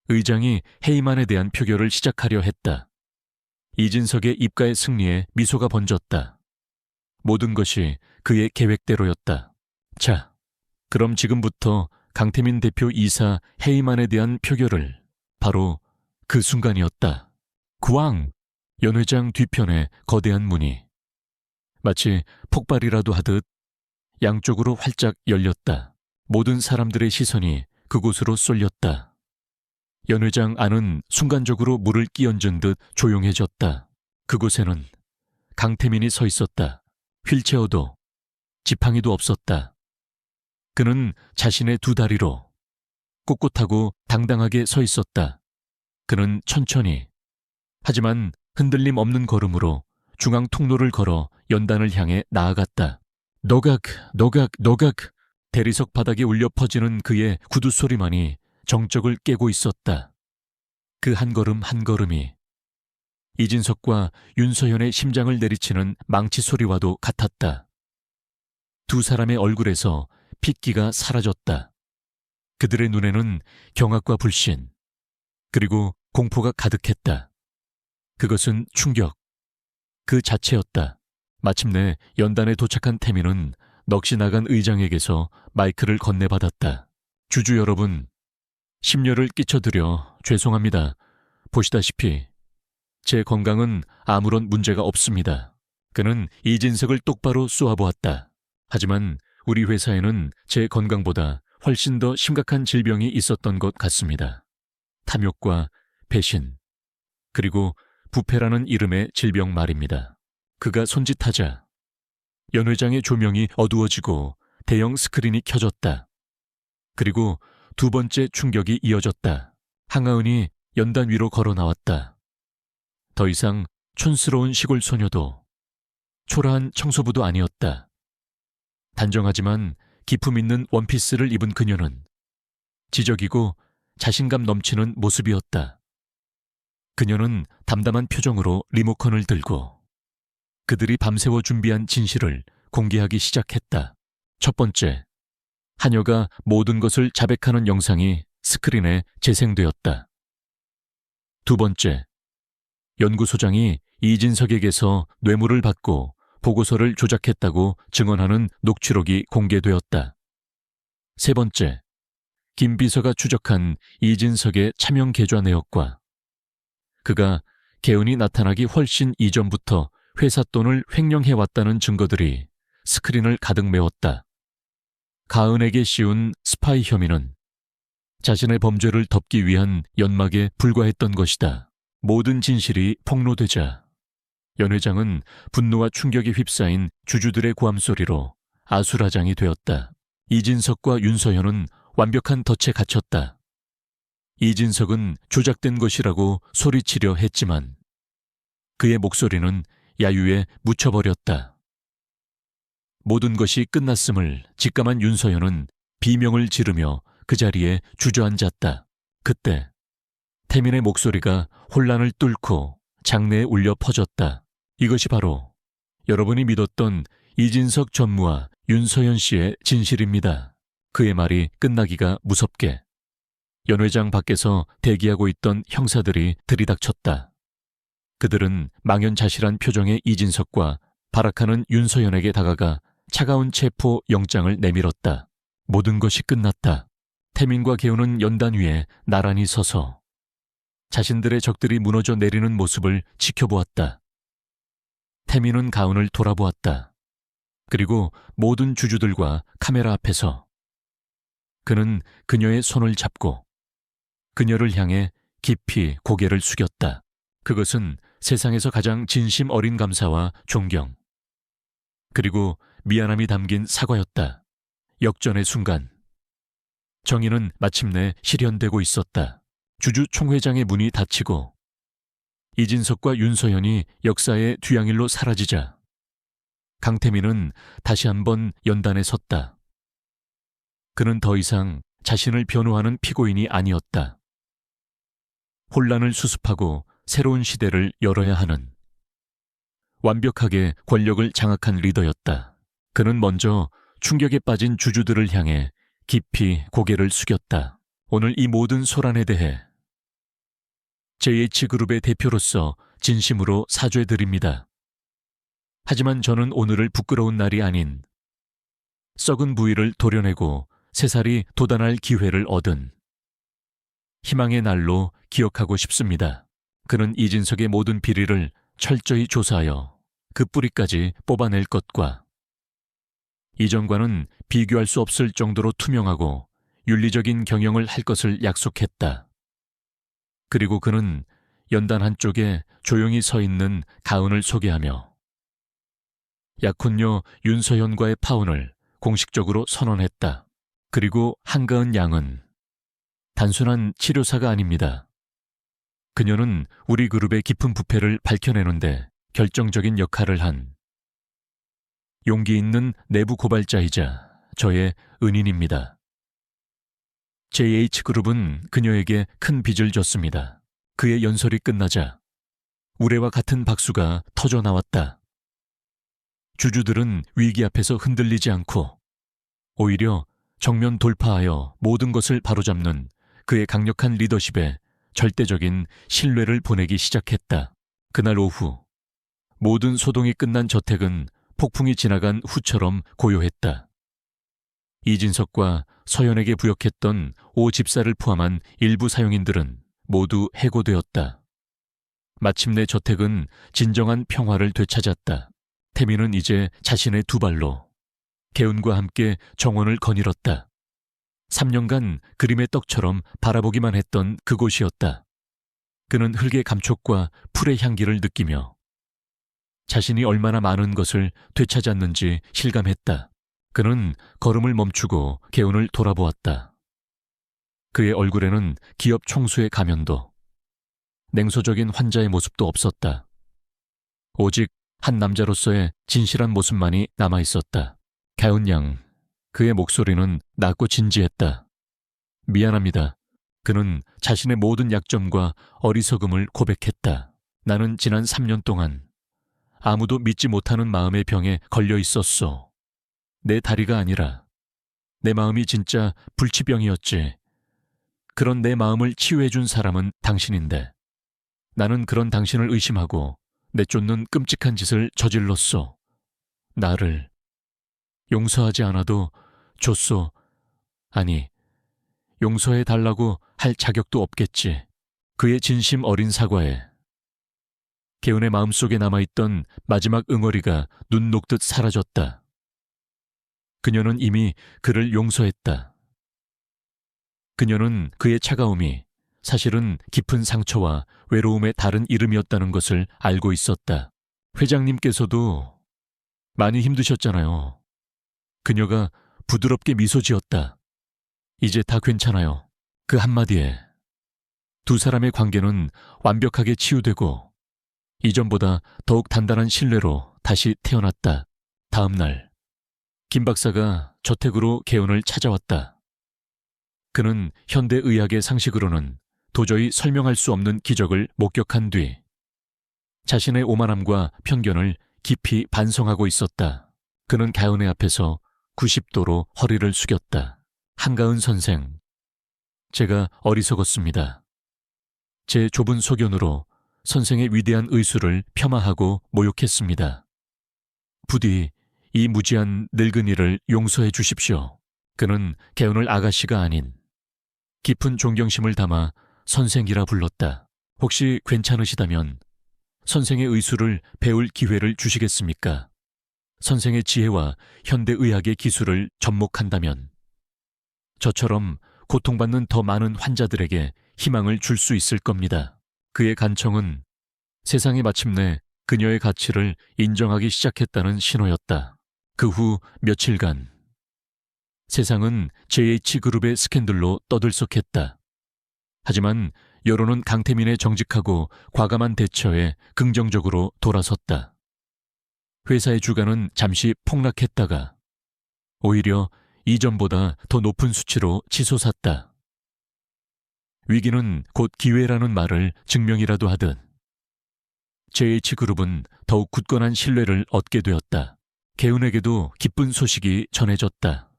의장이 해임안에 대한 표결을 시작하려 했다. 이진석의 입가의 승리에 미소가 번졌다. 모든 것이 그의 계획대로였다. 자, 그럼 지금부터 강태민 대표 이사 해임안에 대한 표결을. 바로 그 순간이었다. 구왕! 연 회장 뒤편에 거대한 문이 마치 폭발이라도 하듯 양쪽으로 활짝 열렸다. 모든 사람들의 시선이 그곳으로 쏠렸다. 연 회장 안은 순간적으로 물을 끼얹은 듯 조용해졌다. 그곳에는 강태민이 서 있었다. 휠체어도 지팡이도 없었다. 그는 자신의 두 다리로 꼿꼿하고 당당하게 서 있었다. 그는 천천히 하지만 흔들림 없는 걸음으로 중앙 통로를 걸어 연단을 향해 나아갔다. 노각, 노각, 노각. 대리석 바닥에 울려 퍼지는 그의 구두 소리만이 정적을 깨고 있었다. 그 한 걸음 한 걸음이 이진석과 윤서현의 심장을 내리치는 망치 소리와도 같았다. 두 사람의 얼굴에서 핏기가 사라졌다. 그들의 눈에는 경악과 불신, 그리고 공포가 가득했다. 그것은 충격, 그 자체였다. 마침내 연단에 도착한 태민은 넋이 나간 의장에게서 마이크를 건네받았다. 주주 여러분, 심려를 끼쳐드려 죄송합니다. 보시다시피 제 건강은 아무런 문제가 없습니다. 그는 이진석을 똑바로 쏘아보았다. 하지만 우리 회사에는 제 건강보다 훨씬 더 심각한 질병이 있었던 것 같습니다. 탐욕과 배신, 그리고 부패라는 이름의 질병 말입니다. 그가 손짓하자 연 회장의 조명이 어두워지고 대형 스크린이 켜졌다. 그리고 두 번째 충격이 이어졌다. 항아은이 연단 위로 걸어 나왔다. 더 이상 촌스러운 시골 소녀도 초라한 청소부도 아니었다. 단정하지만 기품 있는 원피스를 입은 그녀는 지적이고 자신감 넘치는 모습이었다. 그녀는 담담한 표정으로 리모컨을 들고 그들이 밤새워 준비한 진실을 공개하기 시작했다. 첫 번째, 하녀가 모든 것을 자백하는 영상이 스크린에 재생되었다. 두 번째, 연구소장이 이진석에게서 뇌물을 받고 보고서를 조작했다고 증언하는 녹취록이 공개되었다. 세 번째, 김 비서가 추적한 이진석의 차명 계좌 내역과 그가 개은이 나타나기 훨씬 이전부터 회사 돈을 횡령해왔다는 증거들이 스크린을 가득 메웠다. 가은에게 씌운 스파이 혐의는 자신의 범죄를 덮기 위한 연막에 불과했던 것이다. 모든 진실이 폭로되자 연 회장은 분노와 충격에 휩싸인 주주들의 고함소리로 아수라장이 되었다. 이진석과 윤서현은 완벽한 덫에 갇혔다. 이진석은 조작된 것이라고 소리치려 했지만 그의 목소리는 야유에 묻혀버렸다. 모든 것이 끝났음을 직감한 윤서현은 비명을 지르며 그 자리에 주저앉았다. 그때 태민의 목소리가 혼란을 뚫고 장내에 울려 퍼졌다. 이것이 바로 여러분이 믿었던 이진석 전무와 윤서현 씨의 진실입니다. 그의 말이 끝나기가 무섭게 연회장 밖에서 대기하고 있던 형사들이 들이닥쳤다. 그들은 망연자실한 표정의 이진석과 발악하는 윤서현에게 다가가 차가운 체포 영장을 내밀었다. 모든 것이 끝났다. 태민과 개훈은 연단 위에 나란히 서서 자신들의 적들이 무너져 내리는 모습을 지켜보았다. 태민은 가훈을 돌아보았다. 그리고 모든 주주들과 카메라 앞에서 그는 그녀의 손을 잡고 그녀를 향해 깊이 고개를 숙였다. 그것은 세상에서 가장 진심 어린 감사와 존경, 그리고 미안함이 담긴 사과였다. 역전의 순간, 정의는 마침내 실현되고 있었다. 주주총회장의 문이 닫히고 이진석과 윤서현이 역사의 뒤양일로 사라지자 강태민은 다시 한번 연단에 섰다. 그는 더 이상 자신을 변호하는 피고인이 아니었다. 혼란을 수습하고 새로운 시대를 열어야 하는 완벽하게 권력을 장악한 리더였다. 그는 먼저 충격에 빠진 주주들을 향해 깊이 고개를 숙였다. 오늘 이 모든 소란에 대해 JH그룹의 대표로서 진심으로 사죄드립니다. 하지만 저는 오늘을 부끄러운 날이 아닌 썩은 부위를 도려내고 새살이 돋아날 기회를 얻은 희망의 날로 기억하고 싶습니다. 그는 이진석의 모든 비리를 철저히 조사하여 그 뿌리까지 뽑아낼 것과 이전과는 비교할 수 없을 정도로 투명하고 윤리적인 경영을 할 것을 약속했다. 그리고 그는 연단 한쪽에 조용히 서 있는 가훈을 소개하며 약혼녀 윤서현과의 파혼을 공식적으로 선언했다. 그리고 한가은 양은 단순한 치료사가 아닙니다. 그녀는 우리 그룹의 깊은 부패를 밝혀내는데 결정적인 역할을 한 용기 있는 내부 고발자이자 저의 은인입니다. JH그룹은 그녀에게 큰 빚을 졌습니다. 그의 연설이 끝나자 우레와 같은 박수가 터져 나왔다. 주주들은 위기 앞에서 흔들리지 않고 오히려 정면 돌파하여 모든 것을 바로잡는 그의 강력한 리더십에 절대적인 신뢰를 보내기 시작했다. 그날 오후 모든 소동이 끝난 저택은 폭풍이 지나간 후처럼 고요했다. 이진석과 서현에게 부역했던 오 집사를 포함한 일부 사용인들은 모두 해고되었다. 마침내 저택은 진정한 평화를 되찾았다. 태민은 이제 자신의 두 발로 개훈과 함께 정원을 거닐었다. 3년간 그림의 떡처럼 바라보기만 했던 그곳이었다. 그는 흙의 감촉과 풀의 향기를 느끼며 자신이 얼마나 많은 것을 되찾았는지 실감했다. 그는 걸음을 멈추고 개훈을 돌아보았다. 그의 얼굴에는 기업 총수의 가면도 냉소적인 환자의 모습도 없었다. 오직 한 남자로서의 진실한 모습만이 남아있었다. 가훈 양, 그의 목소리는 낮고 진지했다. 미안합니다. 그는 자신의 모든 약점과 어리석음을 고백했다. 나는 지난 3년 동안 아무도 믿지 못하는 마음의 병에 걸려 있었소. 내 다리가 아니라 내 마음이 진짜 불치병이었지. 그런 내 마음을 치유해준 사람은 당신인데 나는 그런 당신을 의심하고 내쫓는 끔찍한 짓을 저질렀소. 나를 용서하지 않아도 좋소. 아니, 용서해달라고 할 자격도 없겠지. 그의 진심 어린 사과에 개훈의 마음속에 남아있던 마지막 응어리가 눈 녹듯 사라졌다. 그녀는 이미 그를 용서했다. 그녀는 그의 차가움이 사실은 깊은 상처와 외로움의 다른 이름이었다는 것을 알고 있었다. 회장님께서도 많이 힘드셨잖아요. 그녀가 부드럽게 미소 지었다. 이제 다 괜찮아요. 그 한마디에 두 사람의 관계는 완벽하게 치유되고 이전보다 더욱 단단한 신뢰로 다시 태어났다. 다음 날, 김 박사가 저택으로 개훈을 찾아왔다. 그는 현대의학의 상식으로는 도저히 설명할 수 없는 기적을 목격한 뒤 자신의 오만함과 편견을 깊이 반성하고 있었다. 그는 가은의 앞에서 90도로 허리를 숙였다. 한가은 선생, 제가 어리석었습니다. 제 좁은 소견으로 선생의 위대한 의술을 폄하하고 모욕했습니다. 부디 이 무지한 늙은이를 용서해 주십시오. 그는 개운을 아가씨가 아닌 깊은 존경심을 담아 선생이라 불렀다. 혹시 괜찮으시다면 선생의 의술을 배울 기회를 주시겠습니까? 선생의 지혜와 현대의학의 기술을 접목한다면 저처럼 고통받는 더 많은 환자들에게 희망을 줄 수 있을 겁니다. 그의 간청은 세상이 마침내 그녀의 가치를 인정하기 시작했다는 신호였다. 그 후 며칠간 세상은 JH그룹의 스캔들로 떠들썩했다. 하지만 여론은 강태민의 정직하고 과감한 대처에 긍정적으로 돌아섰다. 회사의 주가는 잠시 폭락했다가 오히려 이전보다 더 높은 수치로 치솟았다. 위기는 곧 기회라는 말을 증명이라도 하듯 JH그룹은 더욱 굳건한 신뢰를 얻게 되었다. 개운에게도 기쁜 소식이 전해졌다.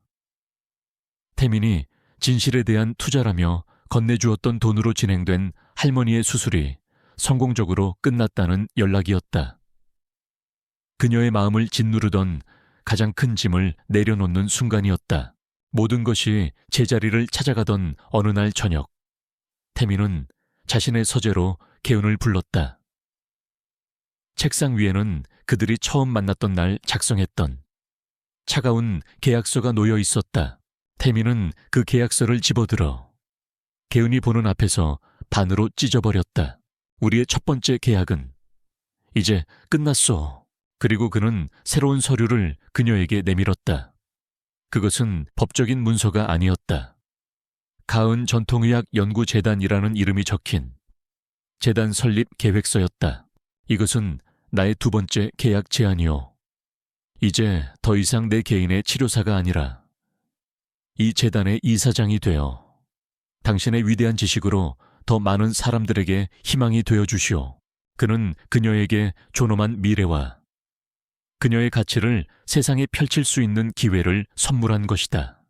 태민이 진실에 대한 투자라며 건네주었던 돈으로 진행된 할머니의 수술이 성공적으로 끝났다는 연락이었다. 그녀의 마음을 짓누르던 가장 큰 짐을 내려놓는 순간이었다. 모든 것이 제자리를 찾아가던 어느 날 저녁, 태민은 자신의 서재로 개운을 불렀다. 책상 위에는 그들이 처음 만났던 날 작성했던 차가운 계약서가 놓여 있었다. 태민은 그 계약서를 집어들어 개운이 보는 앞에서 반으로 찢어버렸다. 우리의 첫 번째 계약은 이제 끝났소. 그리고 그는 새로운 서류를 그녀에게 내밀었다. 그것은 법적인 문서가 아니었다. 가은 전통의학 연구재단이라는 이름이 적힌 재단 설립 계획서였다. 이것은 나의 두 번째 계약 제안이오. 이제 더 이상 내 개인의 치료사가 아니라 이 재단의 이사장이 되어 당신의 위대한 지식으로 더 많은 사람들에게 희망이 되어 주시오. 그는 그녀에게 존엄한 미래와 그녀의 가치를 세상에 펼칠 수 있는 기회를 선물한 것이다.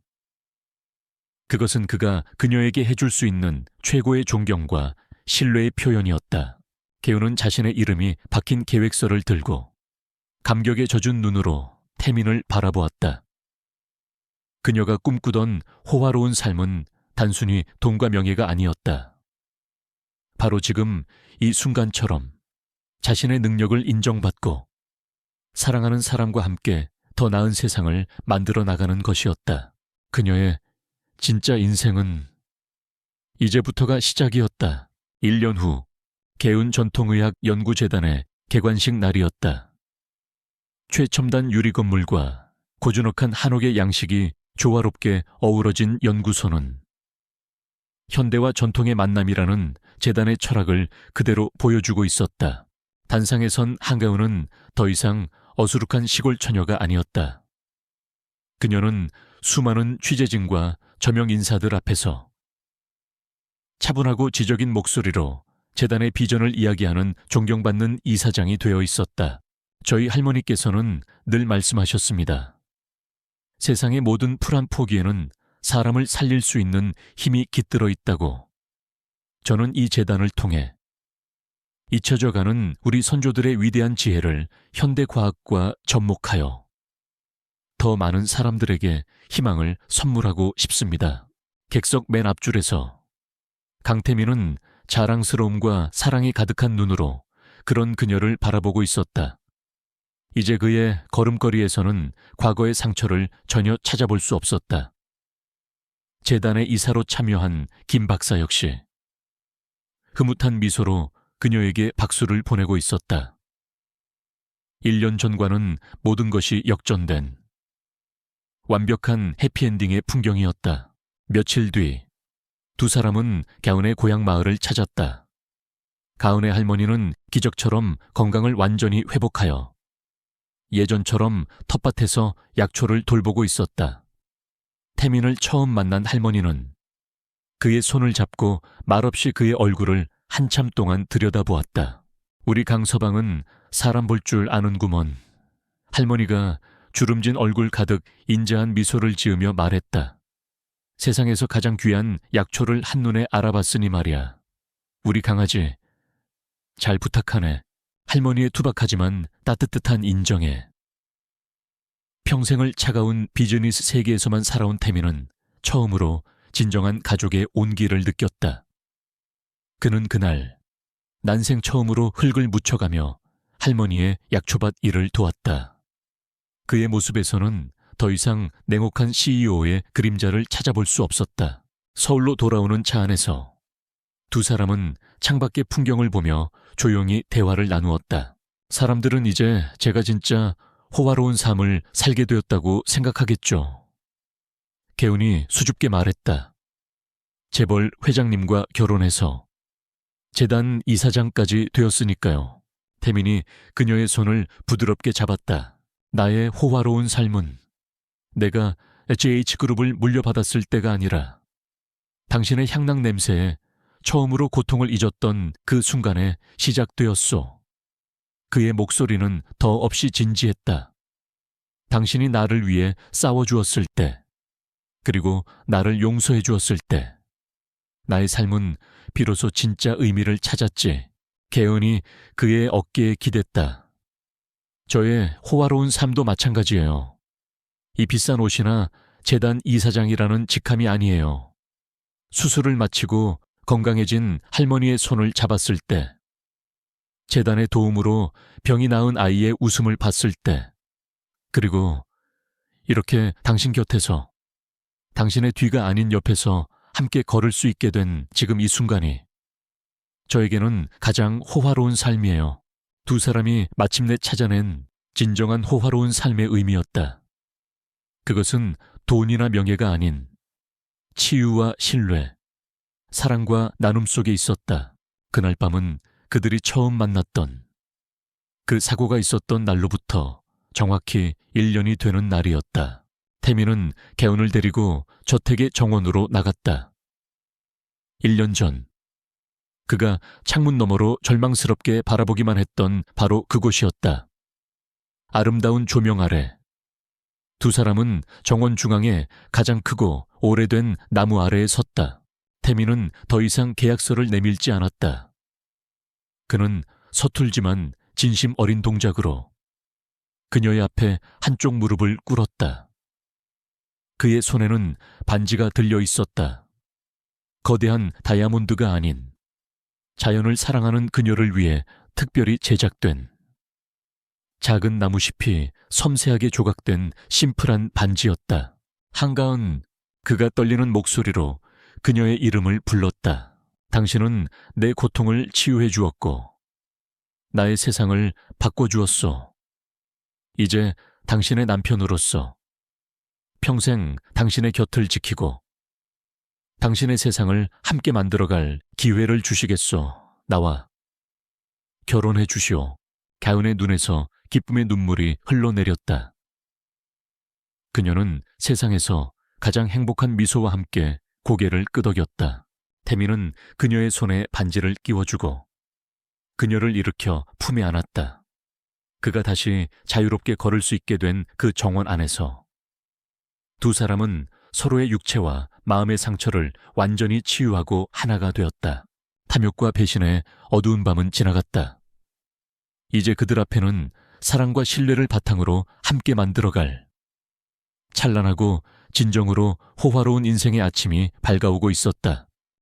그것은 그가 그녀에게 해줄 수 있는 최고의 존경과 신뢰의 표현이었다. 개운은 자신의 이름이 박힌 계획서를 들고 감격에 젖은 눈으로 태민을 바라보았다. 그녀가 꿈꾸던 호화로운 삶은 단순히 돈과 명예가 아니었다. 바로 지금 이 순간처럼 자신의 능력을 인정받고 사랑하는 사람과 함께 더 나은 세상을 만들어 나가는 것이었다. 그녀의 진짜 인생은 이제부터가 시작이었다. 1년 후 개운 전통의학 연구재단의 개관식 날이었다. 최첨단 유리 건물과 고즈넉한 한옥의 양식이 조화롭게 어우러진 연구소는 현대와 전통의 만남이라는 재단의 철학을 그대로 보여주고 있었다. 단상에 선 한가은은 더 이상 어수룩한 시골 처녀가 아니었다. 그녀는 수많은 취재진과 저명 인사들 앞에서 차분하고 지적인 목소리로 재단의 비전을 이야기하는 존경받는 이사장이 되어 있었다. 저희 할머니께서는 늘 말씀하셨습니다. 세상의 모든 풀 한 포기에는 사람을 살릴 수 있는 힘이 깃들어 있다고. 저는 이 재단을 통해 잊혀져가는 우리 선조들의 위대한 지혜를 현대 과학과 접목하여 더 많은 사람들에게 희망을 선물하고 싶습니다. 객석 맨 앞줄에서 강태민은 자랑스러움과 사랑이 가득한 눈으로 그런 그녀를 바라보고 있었다. 이제 그의 걸음걸이에서는 과거의 상처를 전혀 찾아볼 수 없었다. 재단의 이사로 참여한 김 박사 역시 흐뭇한 미소로 그녀에게 박수를 보내고 있었다. 1년 전과는 모든 것이 역전된 완벽한 해피엔딩의 풍경이었다. 며칠 뒤 두 사람은 가은의 고향 마을을 찾았다. 가은의 할머니는 기적처럼 건강을 완전히 회복하여 예전처럼 텃밭에서 약초를 돌보고 있었다. 태민을 처음 만난 할머니는 그의 손을 잡고 말없이 그의 얼굴을 한참 동안 들여다보았다. 우리 강서방은 사람 볼 줄 아는구먼. 할머니가 주름진 얼굴 가득 인자한 미소를 지으며 말했다. 세상에서 가장 귀한 약초를 한눈에 알아봤으니 말이야. 우리 강아지 잘 부탁하네. 할머니의 투박하지만 따뜻한 인정에. 평생을 차가운 비즈니스 세계에서만 살아온 태민은 처음으로 진정한 가족의 온기를 느꼈다. 그는 그날 난생 처음으로 흙을 묻혀가며 할머니의 약초밭 일을 도왔다. 그의 모습에서는 더 이상 냉혹한 CEO의 그림자를 찾아볼 수 없었다. 서울로 돌아오는 차 안에서 두 사람은 창밖의 풍경을 보며 조용히 대화를 나누었다. 사람들은 이제 제가 진짜 호화로운 삶을 살게 되었다고 생각하겠죠. 개운이 수줍게 말했다. 재벌 회장님과 결혼해서 재단 이사장까지 되었으니까요. 태민이 그녀의 손을 부드럽게 잡았다. 나의 호화로운 삶은 내가 JH그룹을 물려받았을 때가 아니라 당신의 향락 냄새에 처음으로 고통을 잊었던 그 순간에 시작되었소. 그의 목소리는 더없이 진지했다. 당신이 나를 위해 싸워주었을 때, 그리고 나를 용서해 주었을 때, 나의 삶은 비로소 진짜 의미를 찾았지. 개은이 그의 어깨에 기댔다. 저의 호화로운 삶도 마찬가지예요. 이 비싼 옷이나 재단 이사장이라는 직함이 아니에요. 수술을 마치고 건강해진 할머니의 손을 잡았을 때, 재단의 도움으로 병이 나은 아이의 웃음을 봤을 때, 그리고 이렇게 당신 곁에서, 당신의 뒤가 아닌 옆에서 함께 걸을 수 있게 된 지금 이 순간이 저에게는 가장 호화로운 삶이에요. 두 사람이 마침내 찾아낸 진정한 호화로운 삶의 의미였다. 그것은 돈이나 명예가 아닌 치유와 신뢰, 사랑과 나눔 속에 있었다. 그날 밤은 그들이 처음 만났던 그 사고가 있었던 날로부터 정확히 1년이 되는 날이었다. 태민은 개운을 데리고 저택의 정원으로 나갔다. 1년 전 그가 창문 너머로 절망스럽게 바라보기만 했던 바로 그곳이었다. 아름다운 조명 아래 두 사람은 정원 중앙에 가장 크고 오래된 나무 아래에 섰다. 태민은 더 이상 계약서를 내밀지 않았다. 그는 서툴지만 진심 어린 동작으로 그녀의 앞에 한쪽 무릎을 꿇었다. 그의 손에는 반지가 들려 있었다. 거대한 다이아몬드가 아닌 자연을 사랑하는 그녀를 위해 특별히 제작된 작은 나무잎이 섬세하게 조각된 심플한 반지였다. 한가은 그가 떨리는 목소리로 그녀의 이름을 불렀다. 당신은 내 고통을 치유해 주었고 나의 세상을 바꿔주었소. 이제 당신의 남편으로서 평생 당신의 곁을 지키고 당신의 세상을 함께 만들어갈 기회를 주시겠소. 나와 결혼해 주시오. 가은의 눈에서 기쁨의 눈물이 흘러내렸다. 그녀는 세상에서 가장 행복한 미소와 함께 고개를 끄덕였다. 태민은 그녀의 손에 반지를 끼워주고 그녀를 일으켜 품에 안았다. 그가 다시 자유롭게 걸을 수 있게 된 그 정원 안에서 두 사람은 서로의 육체와 마음의 상처를 완전히 치유하고 하나가 되었다. 탐욕과 배신의 어두운 밤은 지나갔다. 이제 그들 앞에는 사랑과 신뢰를 바탕으로 함께 만들어갈 찬란하고 진정으로 호화로운 인생의 아침이 밝아오고 있었다.